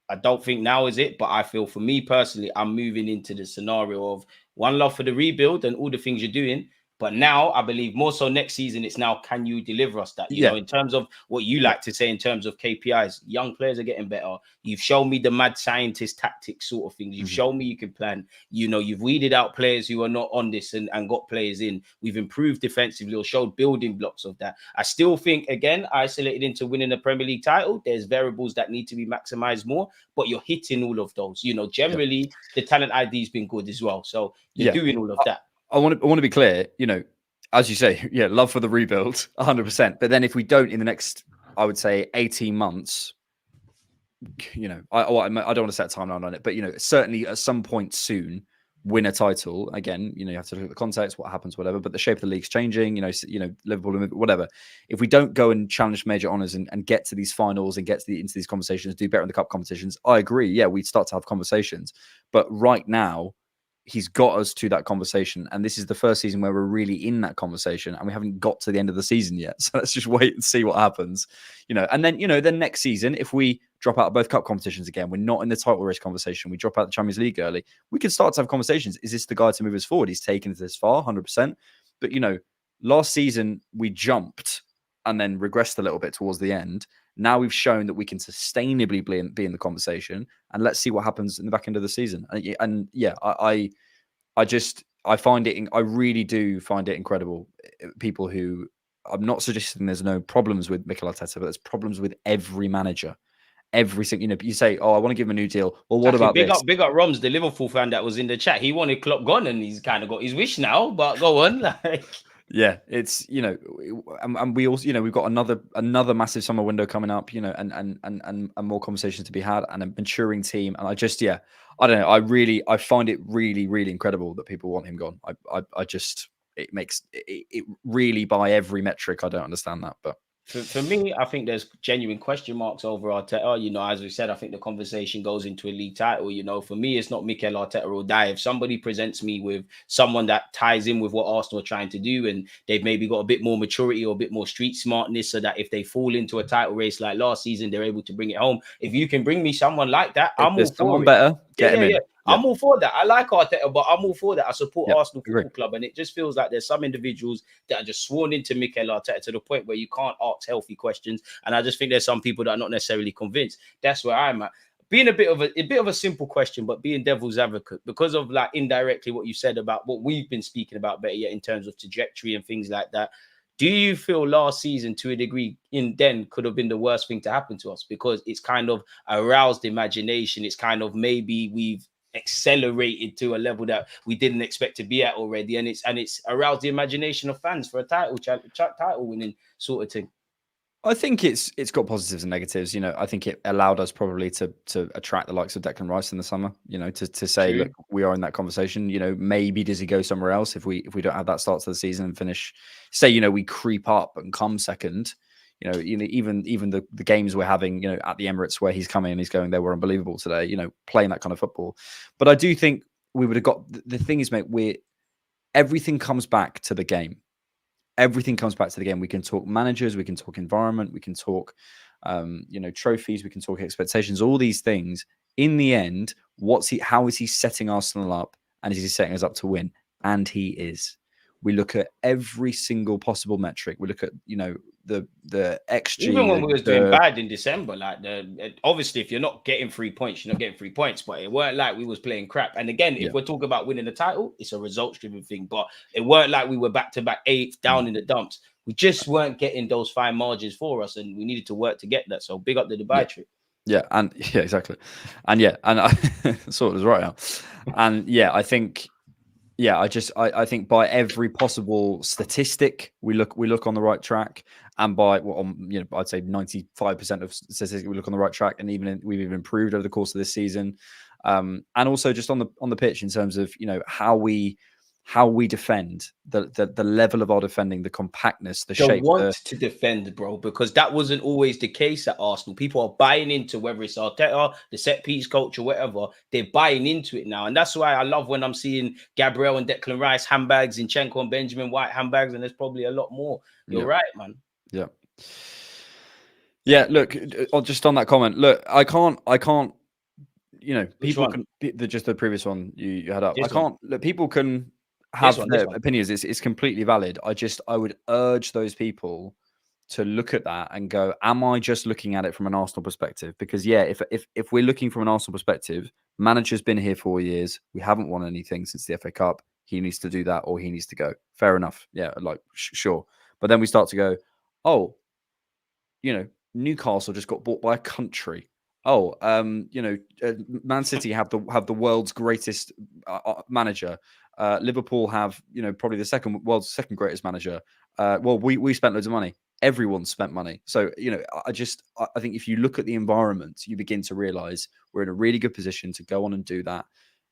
I don't think now is it, but I feel for me personally, I'm moving into the scenario of one love for the rebuild and all the things you're doing, But now I believe more so next season, it's now, can you deliver us that? You know, in terms of what you like to say, in terms of KPIs, young players are getting better. You've shown me the mad scientist tactics sort of things. You've shown me you can plan. You know, you've weeded out players who are not on this and got players in. We've improved defensively or showed building blocks of that. I still think, again, isolated into winning the Premier League title, there's variables that need to be maximized more, but you're hitting all of those. You know, generally the talent ID has been good as well. So you're doing all of that. I want to be clear, you know, as you say, love for the rebuild, 100%. But then if we don't in the next, I would say 18 months, you know, I don't want to set a timeline on it, but, you know, certainly at some point soon, win a title. Again, you know, you have to look at the context, what happens, whatever, but the shape of the league's changing, you know, Liverpool, whatever. If we don't go and challenge major honours and get to these finals and get into these conversations, do better in the cup competitions, I agree. Yeah, we'd start to have conversations. But right now, he's got us to that conversation. And this is the first season where we're really in that conversation and we haven't got to the end of the season yet. So let's just wait and see what happens, you know. And then, you know, then next season, if we drop out of both cup competitions again, we're not in the title race conversation, we drop out the Champions League early, we can start to have conversations. Is this the guy to move us forward? He's taken us this far, 100%. But, you know, last season we jumped and then regressed a little bit towards the end. Now we've shown that we can sustainably be in the conversation, and let's see what happens in the back end of the season. And yeah, I find it, I really do find it incredible. People who, I'm not suggesting there's no problems with Mikel Arteta, but there's problems with every manager. Every single, you know, you say, oh, I want to give him a new deal. Well, what about this? Big up Roms, the Liverpool fan that was in the chat. He wanted Klopp gone, and he's kind of got his wish now. But go on, like. Yeah, it's, you know, and we also, you know, we've got another massive summer window coming up, you know, and more conversations to be had, and a maturing team. And I just, I don't know. I find it really, really incredible that people want him gone. I just, it really, by every metric, I don't understand that, but. For me, I think there's genuine question marks over Arteta. You know, as we said, I think the conversation goes into a league title. You know, for me, it's not Mikel Arteta or die. If somebody presents me with someone that ties in with what Arsenal are trying to do, and they've maybe got a bit more maturity or a bit more street smartness, so that if they fall into a title race like last season, they're able to bring it home. If you can bring me someone like that, I'm all for it. Better, get him in. I'm all for that. I like Arteta, but I'm all for that. I support Arsenal Football Club, and it just feels like there's some individuals that are just sworn into Mikel Arteta to the point where you can't ask healthy questions. And I just think there's some people that are not necessarily convinced. That's where I'm at. Being a bit of a simple question, but being devil's advocate, because of like indirectly what you said about what we've been speaking about, better yet, in terms of trajectory and things like that. Do you feel last season, to a degree, could have been the worst thing to happen to us, because it's kind of aroused imagination? It's kind of, maybe we've accelerated to a level that we didn't expect to be at already, and it's aroused the imagination of fans for a title winning sort of thing. I think it's got positives and negatives. You know, I think it allowed us probably to attract the likes of Declan Rice in the summer. You know, to say, look, we are in that conversation. You know, maybe does he go somewhere else if we don't have that start to the season and finish? Say, you know, we creep up and come second. You know, even the games we're having, you know, at the Emirates where he's coming and he's going, they were unbelievable today. You know, playing that kind of football. But I do think we would have got. The thing is, mate, everything comes back to the game. Everything comes back to the game. We can talk managers, we can talk environment, we can talk, you know, trophies, we can talk expectations, all these things. In the end, how is he setting Arsenal up, and is he setting us up to win? And he is. We look at every single possible metric. We look at, you know, the XG. Even when we was doing bad in December, like obviously, if you're not getting 3 points, you're not getting 3 points. But it weren't like we was playing crap. And again, if we're talking about winning the title, it's a results-driven thing. But it weren't like we were back-to-back 8th down in the dumps. We just weren't getting those fine margins for us, and we needed to work to get that. So big up the Dubai trip. Yeah, and exactly, and I sort of was right now, and I think. Yeah, I think by every possible statistic, we look on the right track, and by I'd say 95% of statistics we look on the right track, and we've even improved over the course of this season, and also just on the pitch in terms of, you know, how we defend, the level of our defending, the compactness, the shape. Want to defend, bro, because that wasn't always the case at Arsenal. People are buying into, whether it's Arteta, the set piece coach, or whatever, they're buying into it now. And that's why I love when I'm seeing Gabriel and Declan Rice handbags, Zinchenko and Benjamin White handbags, and there's probably a lot more. You're right, man. Yeah. Yeah, look, just on that comment, look, I can't, you know, people can, just the previous one you had up. I can't, look, people can have This their one. opinions. It's completely valid. I would urge those people to look at that and go, am I just looking at it from an Arsenal perspective? Because yeah, if we're looking from an Arsenal perspective, manager's been here 4 years. We haven't won anything since the FA Cup. He needs to do that or he needs to go. Fair enough. Yeah, like sure. But then we start to go, oh, Newcastle just got bought by a country. Oh, Man City have the world's greatest manager. Liverpool have, probably the world's second greatest manager. Well, we spent loads of money. Everyone spent money. So, I think if you look at the environment, you begin to realize we're in a really good position to go on and do that.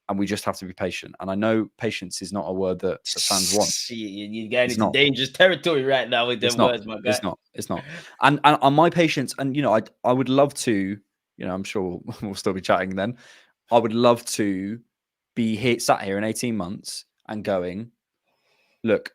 And we just have to be patient. And I know patience is not a word that fans want. You're getting into dangerous territory right now with them words, my guy. It's not. And on my patience, and I would love to, I'm sure we'll still be chatting then. I would love to be sat here in 18 months and going, look,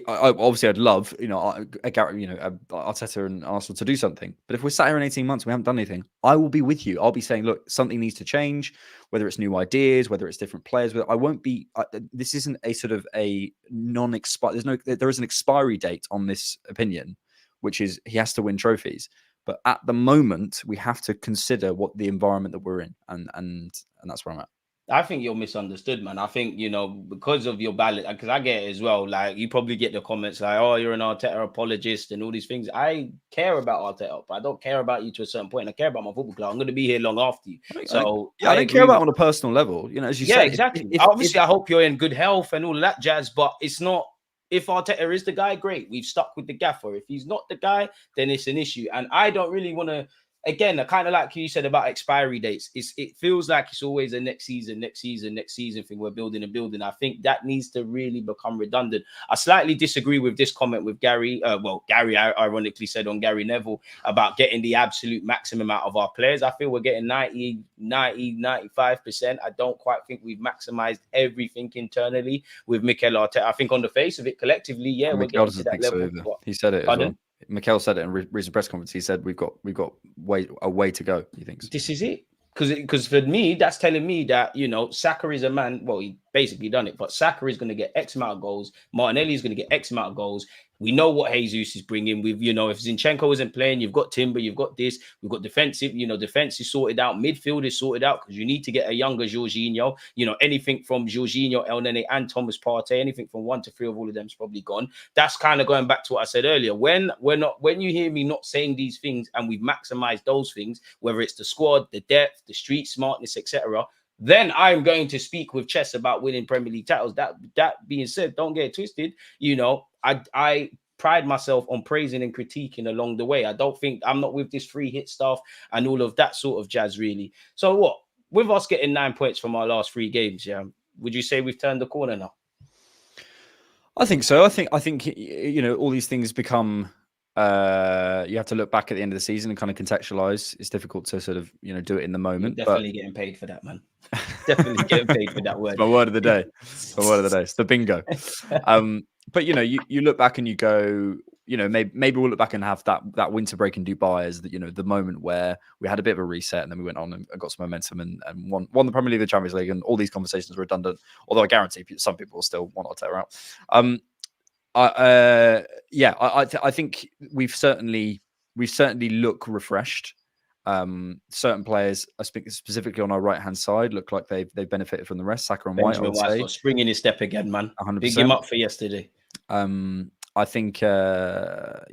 obviously I'd love, Arteta and Arsenal to do something. But if we're sat here in 18 months, we haven't done anything, I will be with you. I'll be saying, look, something needs to change, whether it's new ideas, whether it's different players. I won't be, this isn't a sort of a non-expire. There is an expiry date on this opinion, which is he has to win trophies. But at the moment, we have to consider what the environment that we're in. And that's where I'm at. I think you're misunderstood, man. I think, because of your ballot, because I get it as well. Like, you probably get the comments like, oh, you're an Arteta apologist and all these things. I care about Arteta, but I don't care about you to a certain point. I care about my football club. I'm going to be here long after you. I don't care about it on a personal level. As you say. Exactly. Obviously, I hope you're in good health and all of that jazz, but it's not. If Arteta is the guy, great. We've stuck with the gaffer. If he's not the guy, then it's an issue. And I don't really want to. Again, kind of like you said about expiry dates, it feels like it's always a next season thing. We're building and building. I think that needs to really become redundant. I slightly disagree with this comment with Gary. Gary ironically said on Gary Neville about getting the absolute maximum out of our players. I feel we're getting 95%. I don't quite think we've maximized everything internally with Mikel Arteta. I think on the face of it, collectively, yeah, we're getting to that level. So he said it as well. Mikel said it in recent press conference. He said we've got a way to go. He thinks this is it, because for me, that's telling me that Saka is a man. Well, he basically done it, but Saka is going to get X amount of goals. Martinelli is going to get X amount of goals. We know what Jesus is bringing. With if Zinchenko isn't playing, you've got Timber, you've got this, we've got defensive. Defense is sorted out, midfield is sorted out because you need to get a younger Jorginho. Anything from Jorginho, El Nene, and Thomas Partey, anything from 1 to 3 of all of them is probably gone. That's kind of going back to what I said earlier. When you hear me not saying these things and we've maximized those things, whether it's the squad, the depth, the street smartness, etc., then I'm going to speak with chess about winning Premier League titles. That being said, don't get it twisted. I pride myself on praising and critiquing along the way. I don't think I'm not with this free hit stuff and all of that sort of jazz, really. So what? With us getting 9 points from our last 3 games, yeah, would you say we've turned the corner now? I think so. I think all these things become. You have to look back at the end of the season and kind of contextualize. It's difficult to sort of do it in the moment. You're definitely getting paid for that, man. Definitely getting paid for that word. It's my word of the day. It's the bingo. But you look back and you go, maybe we'll look back and have that winter break in Dubai as the moment where we had a bit of a reset and then we went on and got some momentum and won the Premier League, the Champions League, and all these conversations were redundant. Although I guarantee some people will still want Arteta out. I think we've certainly look refreshed. Certain players, I speak specifically on our right hand side, look like they've benefited from the rest. Saka and White, I would say, springing his step again, man. 100%. Big him up for yesterday. I think, I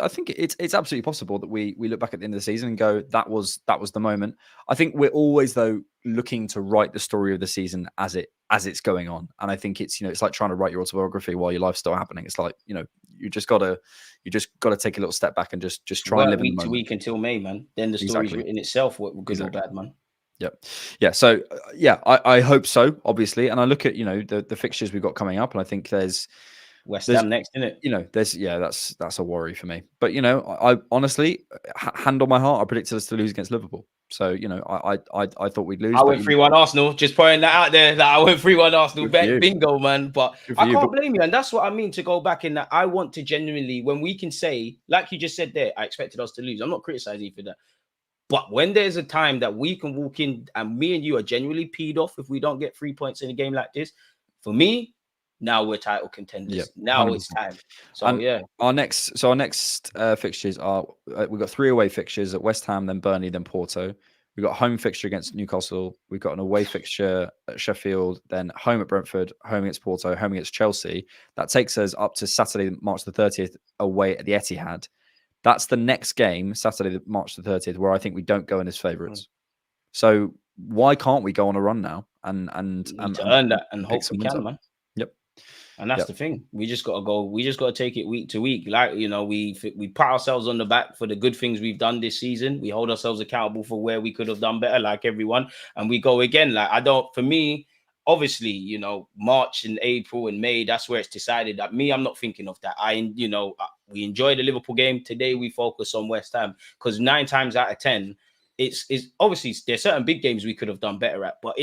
think it's absolutely possible that we look back at the end of the season and go, that was the moment. I think we're always though looking to write the story of the season as it's going on, and I think it's it's like trying to write your autobiography while your life's still happening. It's like you just gotta take a little step back and just try and live week in the to moment. week until May, man. Then the story's written itself, what good or bad, man. Yep. Yeah. So I hope so, obviously, and I look at the fixtures we've got coming up, and I think there's West Ham next, isn't it? That's a worry for me. But I honestly, hand on my heart, I predicted us to lose against Liverpool. So I thought we'd lose. I went 3-1 Arsenal. Just pointing that out there. That I went 3-1 Arsenal. Bingo, man. But I can't blame you, and that's what I mean to go back in. That I want to genuinely, when we can say, like you just said there, I expected us to lose. I'm not criticizing you for that. But when there's a time that we can walk in and me and you are genuinely peed off if we don't get 3 points in a game like this, for me, now we're title contenders. Yeah, Now 100%. it's time. So And our next fixtures are we've got 3 away fixtures at West Ham, then Burnley, then Porto. We've got a home fixture against Newcastle. We've got an away fixture at Sheffield, then home at Brentford, home against Porto, home against Chelsea. That takes us up to Saturday, March the 30th, away at the Etihad. That's the next game, Saturday, March the 30th, where I think we don't go in as favourites. So why can't we go on a run now and earn that and hope we can, up? man. Yep. And that's the thing. We just got to go. We just got to take it week to week. Like, you know, we pat ourselves on the back for the good things we've done this season. We hold ourselves accountable for where we could have done better, like everyone. And we go again. Like, for me, obviously, you know, March and April and May, that's where it's decided. That I'm not thinking of that. We enjoy the Liverpool game. Today we focus on West Ham because 9 times out of 10, it's obviously there's certain big games we could have done better at, but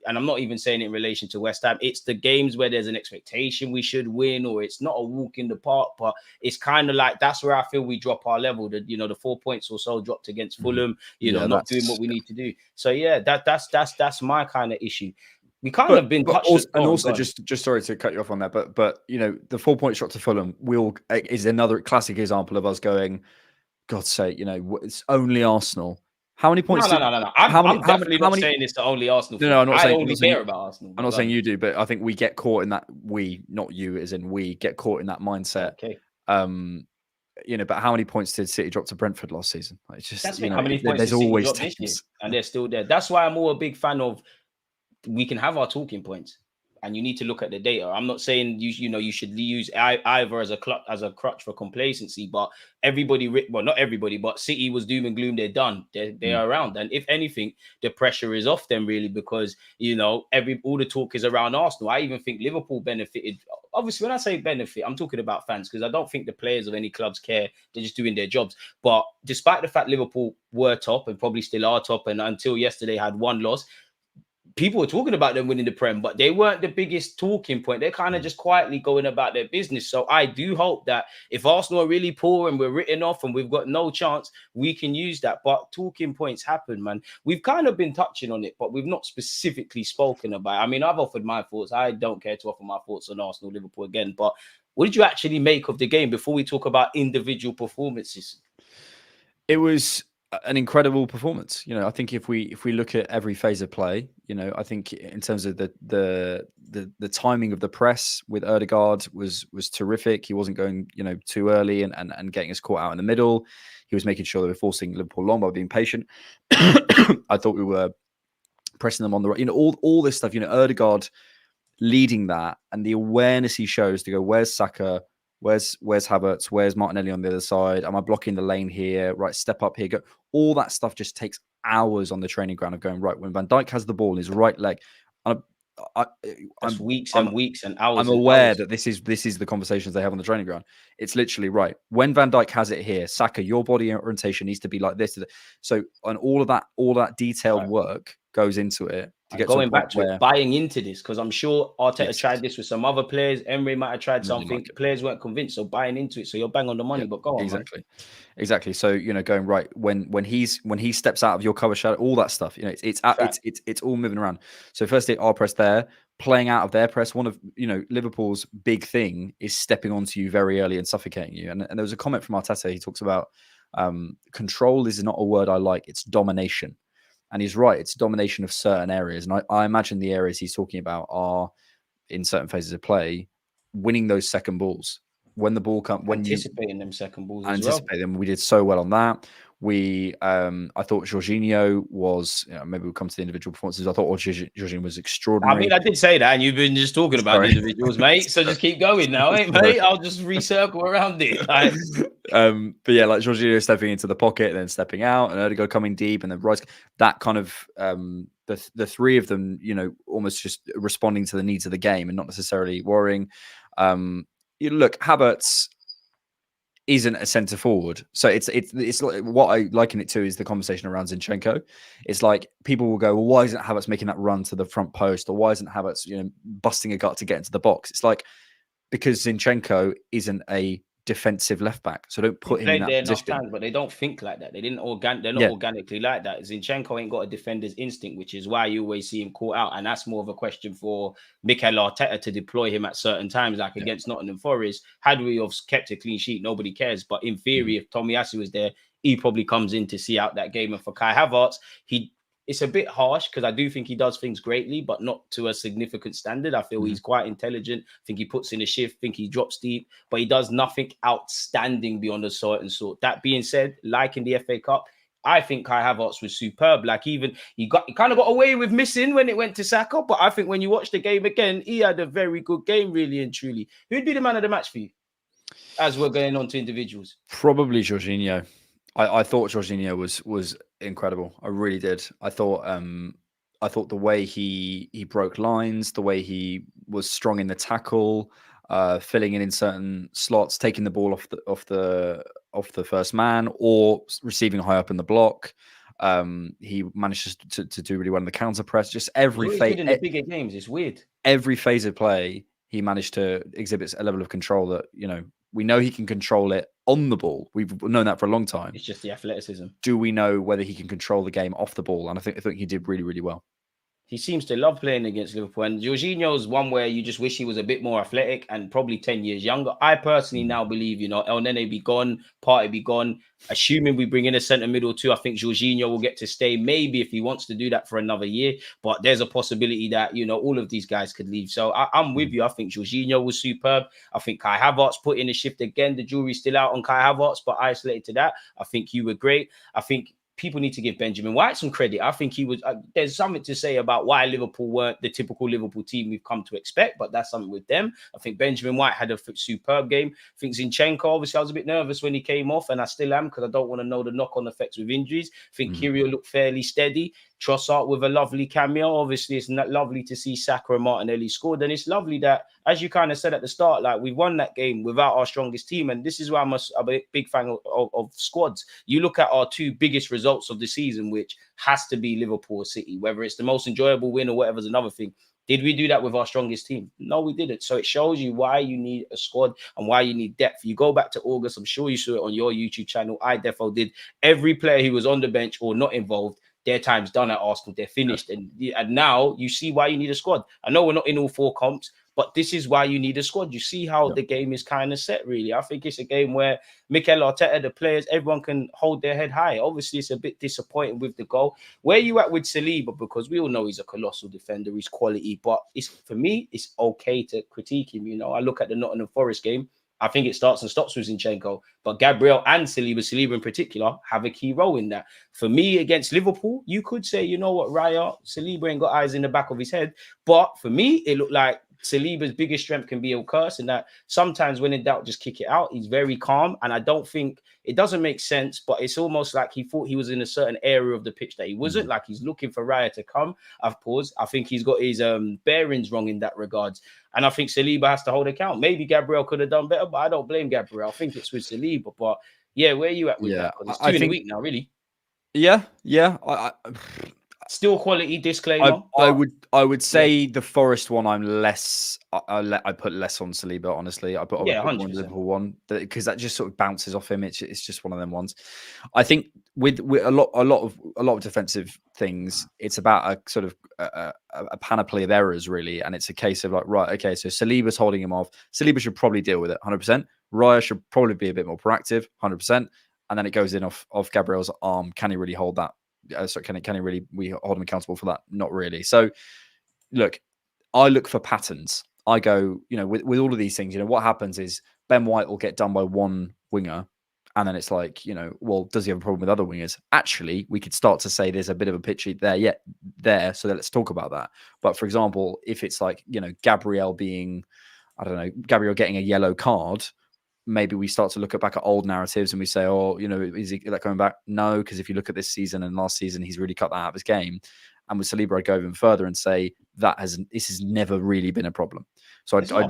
and I'm not even saying it in relation to West Ham. It's the games where there's an expectation we should win, or it's not a walk in the park, but it's kind of like that's where I feel we drop our level. The 4 points or so dropped against Fulham, not doing what we need to do. So yeah, that's my kind of issue. We have been touched. Just sorry to cut you off on that, but you know, the 4-point shot to Fulham is another classic example of us going, God's sake, you know, it's only Arsenal. How many points? No. I'm definitely not saying it's the only Arsenal. No, I'm not saying. I only care about Arsenal. I'm not saying you do, but I think we get caught in that. We, not you, as in we get caught in that mindset. Okay. You know, but how many points did City drop to Brentford last season? It's just how many points there's always this year, and they're still there. That's why I'm more a big fan of. We can have our talking points, and you need to look at the data. I'm not saying you should use either as a crutch for complacency, but not everybody, but City was doom and gloom. They're done. They're around, and if anything, the pressure is off them really because all the talk is around Arsenal. I even think Liverpool benefited. Obviously, when I say benefit, I'm talking about fans because I don't think the players of any clubs care. They're just doing their jobs. But despite the fact Liverpool were top and probably still are top, and until yesterday had 1 loss. People were talking about them winning the Prem, but they weren't the biggest talking point. They're kind of just quietly going about their business. So I do hope that if Arsenal are really poor and we're written off and we've got no chance, we can use that. But talking points happen, man. We've kind of been touching on it, but we've not specifically spoken about it. I mean, I've offered my thoughts. I don't care to offer my thoughts on Arsenal, Liverpool again. But what did you actually make of the game before we talk about individual performances? It was an incredible performance. You know, I think if we look at every phase of play, you know, I think in terms of the timing of the press with Ødegaard was terrific. He wasn't going, too early and getting us caught out in the middle. He was making sure they were forcing Liverpool long by being patient. I thought we were pressing them on the right. You know, all this stuff, Ødegaard leading that and the awareness he shows to go, where's Saka? Where's Havertz? Where's Martinelli on the other side? Am I blocking the lane here? Right, step up here. Go. All that stuff just takes hours on the training ground of going, right, when Van Dijk has the ball in his right leg, weeks and hours. I'm aware that this is the conversations they have on the training ground. It's literally right. When Van Dijk has it here, Saka, your body orientation needs to be like this. So, and all that detailed work goes into it. Going back to it, buying into this, because I'm sure Arteta tried this with some other players. Emery might have tried something. Players weren't convinced, so buying into it. So you're bang on the money. But go on, exactly. So going right when he steps out of your cover shadow, all that stuff. It's all moving around. So firstly, our press there, playing out of their press. One of Liverpool's big thing is stepping onto you very early and suffocating you. And there was a comment from Arteta. He talks about control is not a word I like. It's domination. And he's right. It's domination of certain areas. And I imagine the areas he's talking about are in certain phases of play, winning those second balls. When the ball comes, anticipating them second balls, them. We did so well on that. I thought Jorginho was, maybe we'll come to the individual performances. I thought Jorginho was extraordinary. I mean, I did say that, and you've been just talking about the individuals, mate. So just keep going now, mate. I'll just recircle around it. But yeah, like Jorginho stepping into the pocket and then stepping out, and Ødegaard coming deep, and then Rice. That kind of the three of them, almost just responding to the needs of the game and not necessarily worrying. Look, Havertz isn't a centre forward, so it's like, what I liken it to is the conversation around Zinchenko. It's like people will go, well, why isn't Havertz making that run to the front post, or why isn't Havertz busting a gut to get into the box? It's like because Zinchenko isn't a defensive left back. So don't put He him in played that there enough position. times, but they don't think like that. They didn't they're not Yeah. organically like that. Zinchenko ain't got a defender's instinct, which is why you always see him caught out. And that's more of a question for Mikel Arteta to deploy him at certain times, like against Nottingham Forest. Had we have kept a clean sheet, nobody cares. But in theory, if Tomiyasu was there, he probably comes in to see out that game. And for Kai Havertz, it's a bit harsh because I do think he does things greatly, but not to a significant standard. I feel he's quite intelligent. I think he puts in a shift. I think he drops deep, but he does nothing outstanding beyond a certain sort. That being said, like in the FA Cup, I think Kai Havertz was superb. Like even he kind of got away with missing when it went to Saka, but I think when you watch the game again, he had a very good game, really and truly. Who'd be the man of the match for you? As we're going on to individuals, Probably Jorginho. I thought Jorginho was incredible. I really did. I thought the way he broke lines, the way he was strong in the tackle, filling in certain slots, taking the ball off the first man, or receiving high up in the block. He managed to do really well in the counter press. Just every phase in the bigger games, it's weird. Every phase of play, he managed to exhibit a level of control that we know he can control it on the ball. We've known that for a long time. It's just the athleticism. Do we know whether he can control the game off the ball? And I think he did really, really well. He seems to love playing against Liverpool. And Jorginho's one where you just wish he was a bit more athletic and probably 10 years younger. I personally now believe, El Nene be gone, Partey be gone. Assuming we bring in a centre middle too, I think Jorginho will get to stay, maybe if he wants to do that for another year. But there's a possibility that, all of these guys could leave. So I'm with you. I think Jorginho was superb. I think Kai Havertz put in a shift again. The jury's still out on Kai Havertz, but isolated to that, I think you were great. I think people need to give Benjamin White some credit. I think he was, there's something to say about why Liverpool weren't the typical Liverpool team we've come to expect, but that's something with them. I think Benjamin White had a superb game. I think Zinchenko, obviously, I was a bit nervous when he came off, and I still am because I don't want to know the knock-on effects with injuries. I think Kyrgios looked fairly steady. Trossard with a lovely cameo. Obviously, it's not lovely to see Saka and Martinelli scored, and it's lovely that, as you kind of said at the start, like we won that game without our strongest team, and this is why I'm a big fan of squads. You look at our two biggest results of the season, which has to be Liverpool or City, whether it's the most enjoyable win or whatever is another thing. Did we do that with our strongest team? No, we didn't. So it shows you why you need a squad and why you need depth. You go back to August, I'm sure you saw it on your YouTube channel. I defo did. Every player who was on the bench or not involved, their time's done at Arsenal. They're finished. And now you see why you need a squad. I know we're not in all four comps, but this is why you need a squad. You see how the game is kind of set, really. I think it's a game where Mikel Arteta, the players, everyone can hold their head high. Obviously, it's a bit disappointing with the goal. Where you at with Saliba? Because we all know he's a colossal defender, he's quality. But for me, it's okay to critique him. I look at the Nottingham Forest game. I think it starts and stops with Zinchenko. But Gabriel and Saliba in particular, have a key role in that. For me, against Liverpool, you could say, you know what, Raya, Saliba ain't got eyes in the back of his head. But for me, it looked like Saliba's biggest strength can be a curse, and that sometimes when in doubt, just kick it out. He's very calm, and I don't think it doesn't make sense, but it's almost like he thought he was in a certain area of the pitch that he wasn't. Like he's looking for Raya to come. I've paused. I think he's got his bearings wrong in that regards, and I think Saliba has to hold account. Maybe Gabriel could have done better, but I don't blame Gabriel. I think it's with Saliba. But yeah, where are you at with that? It's two in a week now, really. Yeah. Still quality, disclaimer. I would say the Forest one, I'm less. I put less on Saliba, honestly. I put on the Liverpool one because that just sort of bounces off him. It's just one of them ones. I think with a lot of defensive things, it's about a sort of a panoply of errors, really, and it's a case of like, right, okay, so Saliba's holding him off. Saliba should probably deal with it, 100%. Raya should probably be a bit more proactive, 100%, and then it goes in off Gabriel's arm. Can he really hold that? So can he really, we hold him accountable for that? Not really. So look, I look for patterns. I go, with all of these things, what happens is Ben White will get done by one winger. And then it's like, well, does he have a problem with other wingers? Actually, we could start to say there's a bit of a pitch there. So let's talk about that. But for example, if it's like, Gabriel getting a yellow card, maybe we start to look back at old narratives and we say, is he coming back? No, because if you look at this season and last season, he's really cut that out of his game. And with Saliba, I'd go even further and say this has never really been a problem. So I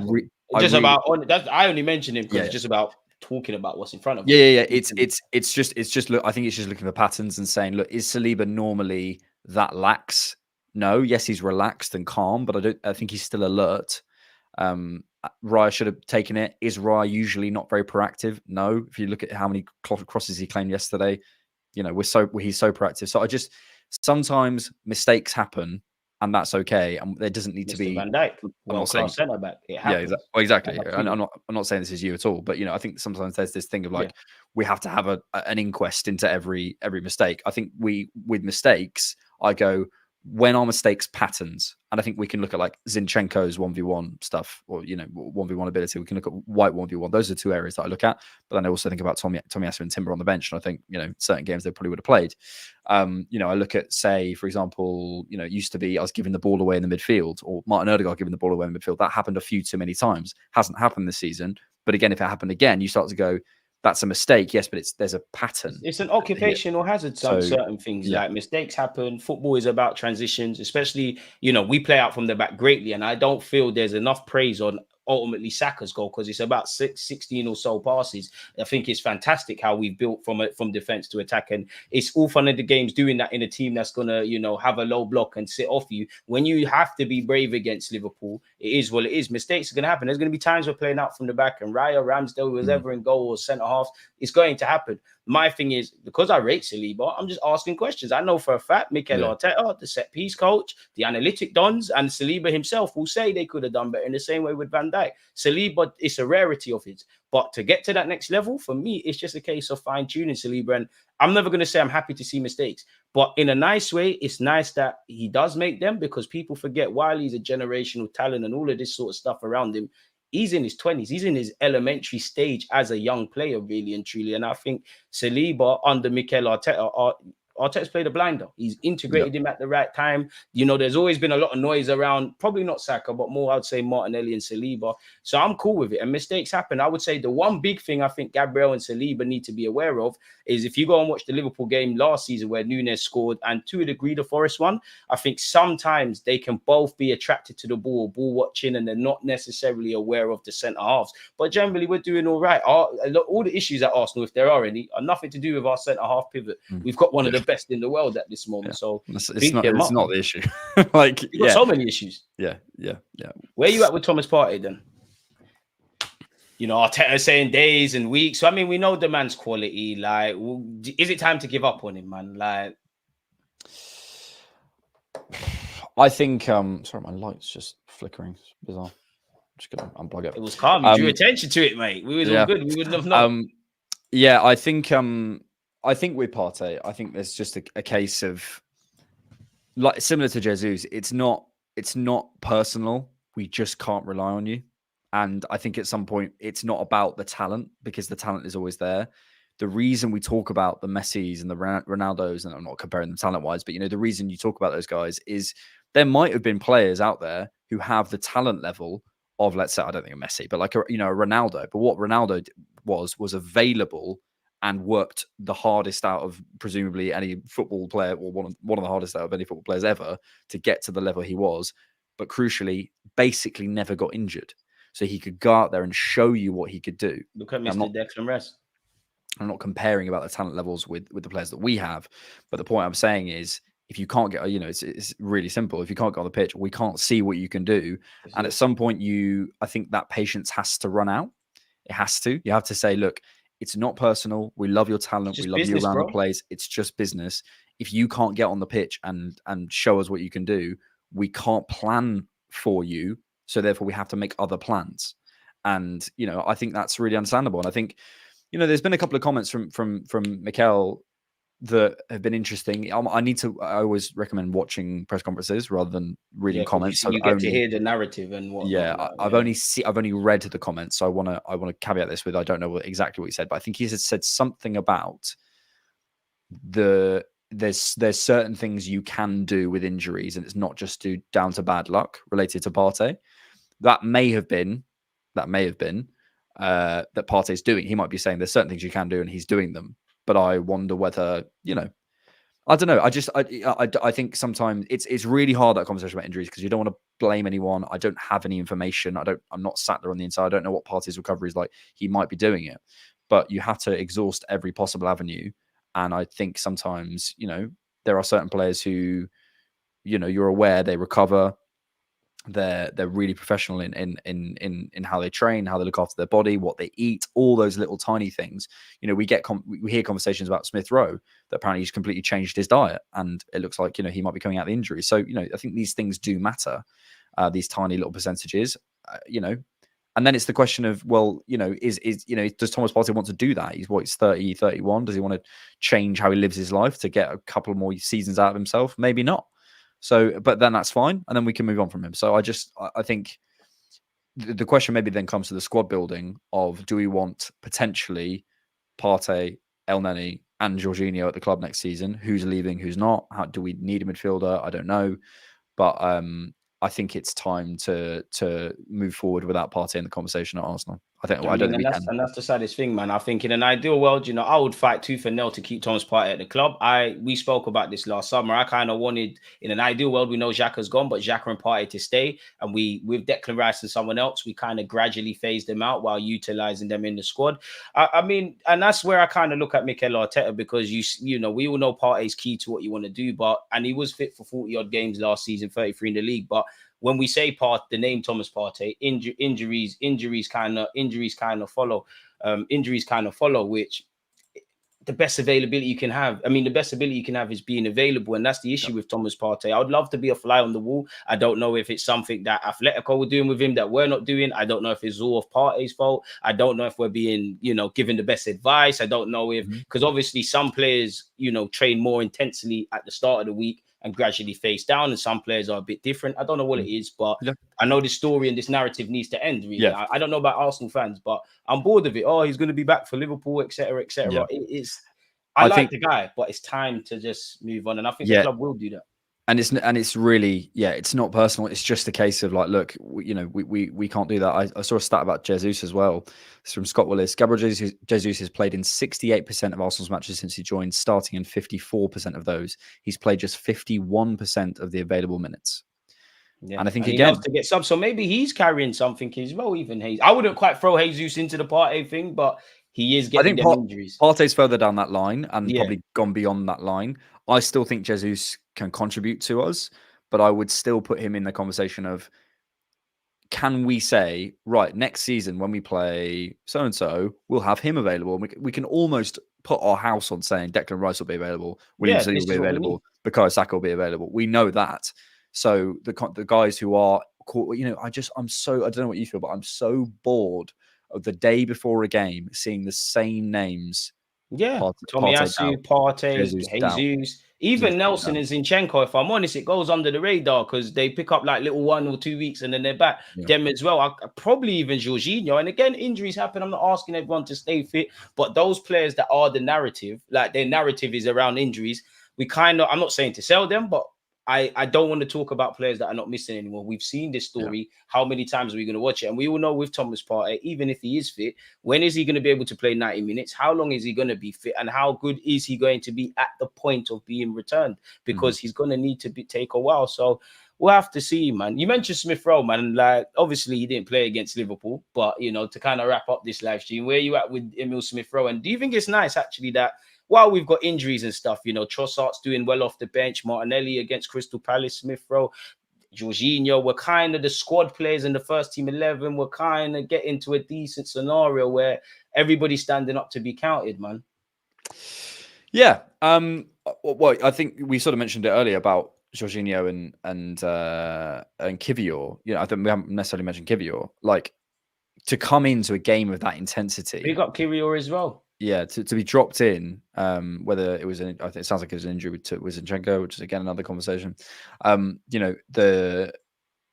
only mentioned him because it's just about talking about what's in front of him. Yeah. It's just look. I think it's just looking for patterns and saying, look, is Saliba normally that lax? No. Yes, he's relaxed and calm, but I think he's still alert. Raya should have taken it. Is Raya usually not very proactive? No. If you look at how many crosses he claimed yesterday, you know, he's so proactive. So sometimes mistakes happen, and that's okay. And there doesn't need to be Van Dijk, I'm not saying centre back. It yeah, happens. exactly. And I'm not saying this is you at all, but you know, I think sometimes there's this thing of like we have to have an inquest into every mistake. I think with mistakes, I go, when are mistakes patterns? And I think we can look at like Zinchenko's 1v1 stuff, or you know, 1v1 ability. We can look at White 1v1. Those are two areas that I look at. But then I also think about Tomiyasu and Timber on the bench, and I think, you know, certain games they probably would have played. You know, I look at, say, for example, you know, it used to be I was giving the ball away in the midfield, or Martin Odegaard giving the ball away in the midfield. That happened a few too many times. Hasn't happened this season. But again, if it happened again, you start to go, that's a mistake, yes, but there's a pattern. It's an occupational hazard. Certain things, like mistakes happen. Football is about transitions, especially, you know, we play out from the back greatly, and I don't feel there's enough praise on ultimately Saka's goal because it's about 16 or so passes. I think it's fantastic how we've built from defense to attack, and it's all fun in the games doing that in a team that's gonna, you know, have a low block and sit off you. When you have to be brave against Liverpool, it is what it is. Mistakes are gonna happen. There's gonna be times we're playing out from the back, and Raya, Ramsdale, was ever in goal or centre half, it's going to happen. My thing is, because I rate Saliba, I'm just asking questions. I know for a fact Mikel Arteta, the set piece coach, the analytic dons, and Saliba himself will say they could have done better in the same way with Van Dijk. Saliba, it's a rarity of his. But to get to that next level, for me, it's just a case of fine-tuning Saliba. And I'm never going to say I'm happy to see mistakes. But in a nice way, it's nice that he does make them, because people forget while he's a generational talent and all of this sort of stuff around him, he's in his 20s. He's in his elementary stage as a young player, really and truly. And I think Saliba under Mikel Arteta, Arteta's played a blinder. He's integrated him at the right time. You know, there's always been a lot of noise around, probably not Saka, but more, I'd say, Martinelli and Saliba. So I'm cool with it. And mistakes happen. I would say the one big thing I think Gabriel and Saliba need to be aware of is, if you go and watch the Liverpool game last season where Núñez scored, and to a degree the Forest one, I think sometimes they can both be attracted to the ball watching, and they're not necessarily aware of the centre halves. But generally, we're doing all right. All the issues at Arsenal, if there are any, are nothing to do with our centre half pivot. We've got one of the best in the world at this moment. So it's not the issue. Like, you've got so many issues. Yeah. Where are you at with Thomas Partey then? You know, Arteta saying days and weeks. So I mean, we know the man's quality. Like, is it time to give up on him, man? Like, I think sorry, my light's just flickering. It's bizarre. I'm just gonna unplug it. It was calm. You drew attention to it, mate. We was all good. We wouldn't have known. Yeah, I think with Partey, I think there's just a case of, like, similar to Jesus, it's not personal. We just can't rely on you. And I think at some point it's not about the talent, because the talent is always there. The reason we talk about the Messis and the Ronaldos, and I'm not comparing them talent-wise, but, you know, the reason you talk about those guys is there might have been players out there who have the talent level of, let's say, I don't think a Messi, but like a Ronaldo. But what Ronaldo was available and worked the hardest out of presumably any football player, or one of the hardest out of any football players ever, to get to the level he was. But crucially, basically never got injured. So he could go out there and show you what he could do. Look at Mr. Declan Rice. I'm not comparing about the talent levels with the players that we have. But the point I'm saying is, if you can't get, you know, it's really simple. If you can't get on the pitch, we can't see what you can do. And at some point, I think that patience has to run out. It has to. You have to say, look, it's not personal. We love your talent. We love you around the place. It's just business. If you can't get on the pitch and show us what you can do, we can't plan for you. So therefore, we have to make other plans. And, you know, I think that's really understandable. And I think, you know, there's been a couple of comments from Mikel that have been interesting. I always recommend watching press conferences rather than reading comments. You get to hear the narrative and what. Yeah, I've only read the comments, so I want to caveat this with, I don't know exactly what he said, but I think he said something about there's certain things you can do with injuries, and it's not just down to bad luck related to Partey. That may have been that Partey's doing. He might be saying there's certain things you can do, and he's doing them. But I wonder whether, you know, I don't know. I think sometimes it's really hard, that conversation about injuries, because you don't want to blame anyone. I don't have any information. I'm not sat there on the inside. I don't know what Partey's recovery is like. He might be doing it, but you have to exhaust every possible avenue. And I think sometimes, you know, there are certain players who, you know, you're aware they recover They're really professional in how they train, how they look after their body, what they eat, all those little tiny things. You know, we hear conversations about Smith Rowe that apparently he's completely changed his diet, and it looks like, you know, he might be coming out of the injury. So, you know, I think these things do matter, these tiny little percentages, you know. And then it's the question of, well, you know, is you know, does Thomas Partey want to do that? He's 30, 31. Does he want to change how he lives his life to get a couple more seasons out of himself? Maybe not. So, but then that's fine, and then we can move on from him. So I think the question maybe then comes to the squad building of, do we want potentially Partey, El Neni, and Jorginho at the club next season? Who's leaving? Who's not? How do we need a midfielder? I don't know, but I think it's time to move forward without Partey in the conversation at Arsenal. I don't think we can. And that's the saddest thing, man. I think in an ideal world, you know, I would fight tooth and nail to keep Thomas Partey at the club. We spoke about this last summer. I kind of wanted, in an ideal world, we know Xhaka's gone, but Xhaka and Partey to stay. And with Declan Rice and someone else, we kind of gradually phased them out while utilizing them in the squad. I mean, and that's where I kind of look at Mikel Arteta, because you know, we all know Partey's key to what you want to do, and he was fit for 40 odd games last season, 33 in the league, but when we say the name Thomas Partey, injuries kind of follow. Injuries kind of follow, which the best availability you can have. I mean, the best ability you can have is being available, and that's the issue with Thomas Partey. I would love to be a fly on the wall. I don't know if it's something that Atletico were doing with him that we're not doing. I don't know if it's all of Partey's fault. I don't know if we're being, you know, given the best advice. I don't know if, because obviously some players, you know, train more intensely at the start of the week and gradually face down, and some players are a bit different. I don't know what it is, but I know this story and this narrative needs to end, really. I don't know about Arsenal fans, but I'm bored of it. Oh, he's going to be back for Liverpool, etc., etc. I like the guy, but it's time to just move on, and I think the club will do that. And it's really, it's not personal. It's just a case of like, look, you know, we can't do that. I saw a stat about Jesus as well. It's from Scott Willis. Gabriel Jesus has played in 68% of Arsenal's matches since he joined, starting in 54% of those. He's played just 51% of the available minutes. Yeah. And I think, again, he loves to get subs, so maybe he's carrying something as well, even Hayes. I wouldn't quite throw Jesus into the Partey thing, but he is getting them injuries. Partey's further down that line and probably gone beyond that line. I still think Jesus can contribute to us, but I would still put him in the conversation of, can we say, right, next season when we play so-and-so, we'll have him available. We can almost put our house on saying Declan Rice will be available, William Saliba will be available, Bukayo Saka will be available. We know that. So the guys who are, you know, I don't know what you feel, but I'm so bored of the day before a game seeing the same names. Tomiyasu, Partey, Jesus, even Nelson and Zinchenko. If I'm honest, it goes under the radar because they pick up like little 1 or 2 weeks and then they're back. Them as well. Probably even Jorginho. And again, injuries happen. I'm not asking everyone to stay fit, but those players that are the narrative, like their narrative is around injuries. I'm not saying to sell them, but I don't want to talk about players that are not missing anymore. We've seen this story. How many times are we going to watch it? And we all know with Thomas Partey, even if he is fit, when is he going to be able to play 90 minutes? How long is he going to be fit? And how good is he going to be at the point of being returned? Because he's going to need to take a while. So we'll have to see, man. You mentioned Smith Rowe, man. Like, obviously, he didn't play against Liverpool. But, you know, to kind of wrap up this live stream, where are you at with Emil Smith Rowe? And do you think it's nice, actually, that while we've got injuries and stuff, you know, Trossard's doing well off the bench, Martinelli against Crystal Palace, Smith Rowe, Jorginho, we're kind of the squad players in the first team 11. We're kind of getting to a decent scenario where everybody's standing up to be counted, man. Yeah. Well, I think we sort of mentioned it earlier about Jorginho and Kivior. You know, I think we haven't necessarily mentioned Kivior. Like, to come into a game of that intensity. We got Kivior as well. Yeah, to be dropped in, whether it was I think it sounds like it was an injury with Zinchenko, which is again another conversation. You know,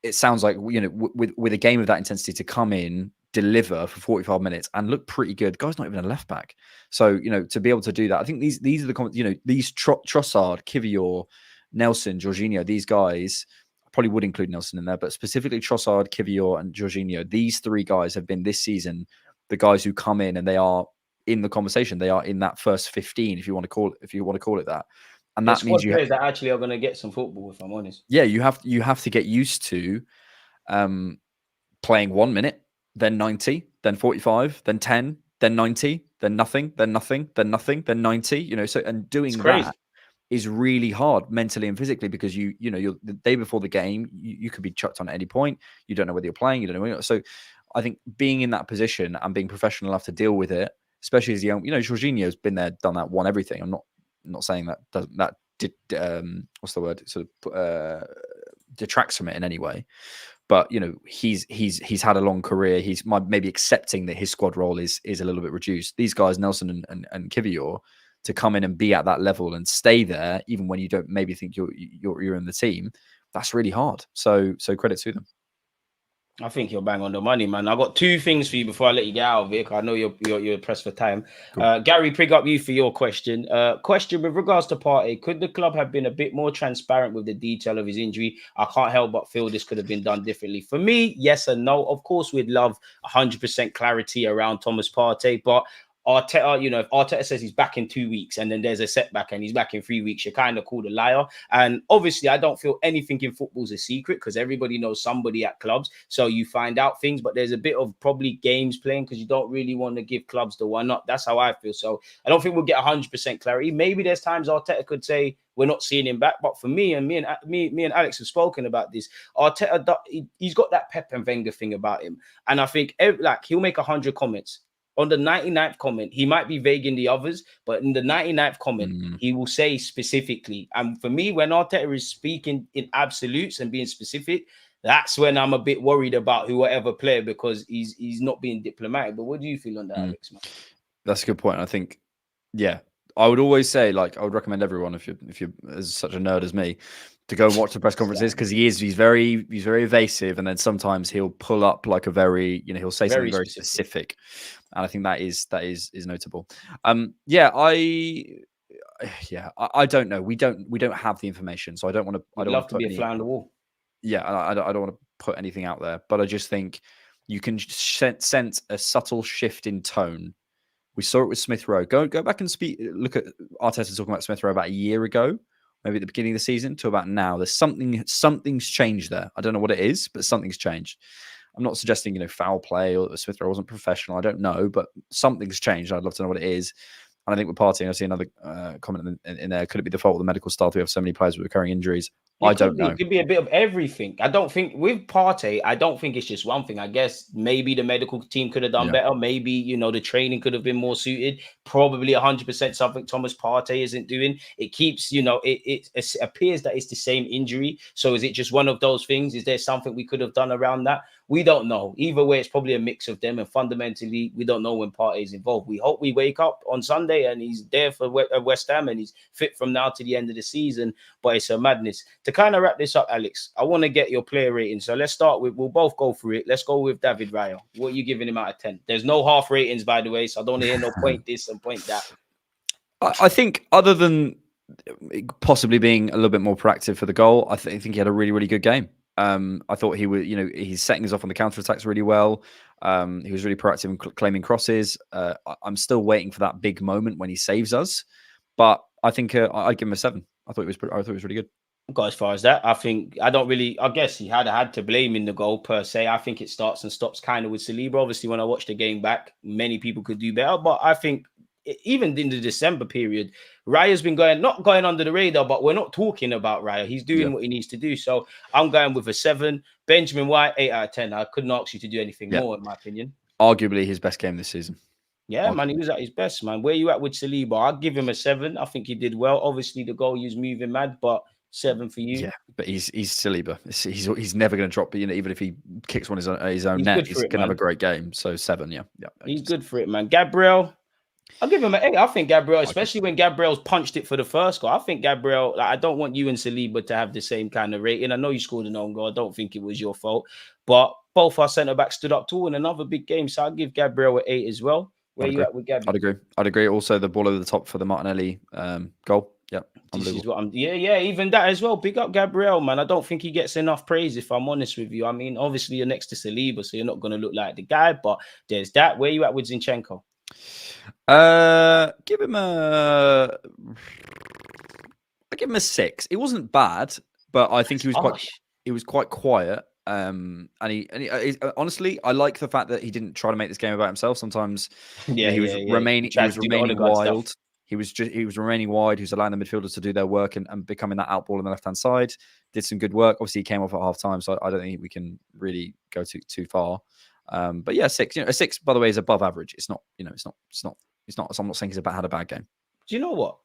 it sounds like, you know, with a game of that intensity, to come in, deliver for 45 minutes and look pretty good. The guy's not even a left back, so you know, to be able to do that, I think these are the, you know, these Trossard, Kivior, Nelson, Jorginho, these guys. I probably would include Nelson in there, but specifically Trossard, Kivior, and Jorginho. These three guys have been this season the guys who come in and they are in the conversation. They are in that first 15, if you want to call it that. And that means you have that actually are going to get some football, if I'm honest. Yeah, you have to get used to playing 1 minute, then 90, then 45, then 10, then 90, then nothing, then nothing, then nothing, then 90. You know, so and doing that is really hard mentally and physically, because you're the day before the game, you could be chucked on at any point. You don't know whether you're playing. You don't know. So I think being in that position and being professional enough to deal with it, especially as young, Jorginho's been there, done that, won everything. I'm not saying that did what's the word, sort of detracts from it in any way. But he's had a long career. He's maybe accepting that his squad role is a little bit reduced. These guys, Nelson and Kivior, to come in and be at that level and stay there, even when you don't maybe think you're in the team, that's really hard. So credit to them. I think you're bang on the money, man. I got two things for you before I let you get out of it. I know you're pressed for time. Cool. Gary, pick up you for your question. Question with regards to Partey: could the club have been a bit more transparent with the detail of his injury? I can't help but feel this could have been done differently. For me, yes and no. Of course, we'd love 100% clarity around Thomas Partey, but Arteta, if Arteta says he's back in 2 weeks and then there's a setback and he's back in 3 weeks, you're kind of called a liar. And obviously, I don't feel anything in football is a secret, because everybody knows somebody at clubs. So you find out things, but there's a bit of probably games playing because you don't really want to give clubs the one up. That's how I feel. So I don't think we'll get 100% clarity. Maybe there's times Arteta could say we're not seeing him back. But for me and Alex have spoken about this. Arteta, he's got that Pep and Wenger thing about him. And I think he'll make 100 comments. On the 99th comment, he might be vague in the others, but in the 99th comment, he will say specifically. And for me, when Arteta is speaking in absolutes and being specific, that's when I'm a bit worried about whoever player, because he's not being diplomatic. But what do you feel on that, Alex? Man? That's a good point. I think, I would always say, I would recommend everyone, if you're as such a nerd as me, to go and watch the press conferences, because he's very evasive, and then sometimes he'll pull up like a he'll say something very specific. And I think that is notable. I don't know. We don't have the information, so I don't want to. I don't love to be a fly on the wall. Yeah, I don't want to put anything out there, but I just think you can sense a subtle shift in tone. We saw it with Smith Rowe. Go back and look at Arteta talking about Smith Rowe about a year ago, maybe at the beginning of the season, to about now. There's something's changed there. I don't know what it is, but something's changed. I'm not suggesting, foul play or Smith Rowe wasn't professional. I don't know, but something's changed. I'd love to know what it is. And I think with Partey, I see another comment in there. Could it be the fault of the medical staff? We have so many players with recurring injuries. I don't know. It could be a bit of everything. I don't think with Partey, I don't think it's just one thing. I guess maybe the medical team could have done better. Maybe, the training could have been more suited. Probably 100% something Thomas Partey isn't doing. It keeps, it appears that it's the same injury. So is it just one of those things? Is there something we could have done around that? We don't know. Either way, it's probably a mix of them. And fundamentally, we don't know when Partey is involved. We hope we wake up on Sunday and he's there for West Ham and he's fit from now to the end of the season. But it's a madness. To kind of wrap this up, Alex, I want to get your player rating. So let's start with, we'll both go through it. Let's go with David Raya. What are you giving him out of 10? There's no half ratings, by the way, so I don't want to hear no point this and point that. I think other than possibly being a little bit more proactive for the goal, I think he had a really, really good game. I thought he was, he's setting us off on the counter-attacks really well. He was really proactive in claiming crosses. I'm still waiting for that big moment when he saves us, but I think I'd give him a 7. I thought it was really good. Go as far as that. I guess he had to blame in the goal per se. I think it starts and stops kind of with Saliba. Obviously, when I watched the game back, many people could do better, but I think even in the December period, Raya's been not going under the radar, but we're not talking about Raya. He's doing what he needs to do. So I'm going with a 7. Benjamin White, 8 out of 10. I couldn't ask you to do anything more, in my opinion. Arguably his best game this season. Yeah, man, he was at his best, man. Where you at with Saliba? I'll give him a 7. I think he did well. Obviously, the goal he was moving mad, but 7 for you. Yeah, but he's Saliba. He's never going to drop. Even if he kicks one his own net, he's going to have a great game. So 7, yeah. He's good for it, man. Gabriel, I'll give him an 8. I think Gabriel, especially when Gabriel's punched it for the first goal. I think Gabriel, I don't want you and Saliba to have the same kind of rating. I know you scored an own goal. I don't think it was your fault. But both our centre-backs stood up tall in another big game. So I'll give Gabriel an 8 as well. Where you at with Gabriel? I'd agree. Also, the ball over the top for the Martinelli goal. Yeah. This is what even that as well. Big up Gabriel, man. I don't think he gets enough praise, if I'm honest with you. I mean, obviously, you're next to Saliba, so you're not going to look like the guy. But there's that. Where you at with Zinchenko? Give him a 6. It wasn't bad, but I think he was quite quiet. And he honestly, I like the fact that he didn't try to make this game about himself. Sometimes he was remaining wild. he was remaining wide. He was allowing the midfielders to do their work and becoming that outball on the left hand side. Did some good work. Obviously, he came off at half time, so I don't think we can really go too far. But yeah, 6. A 6, by the way, is above average. It's not. It's not. So I'm not saying he's had a bad game. Do you know what?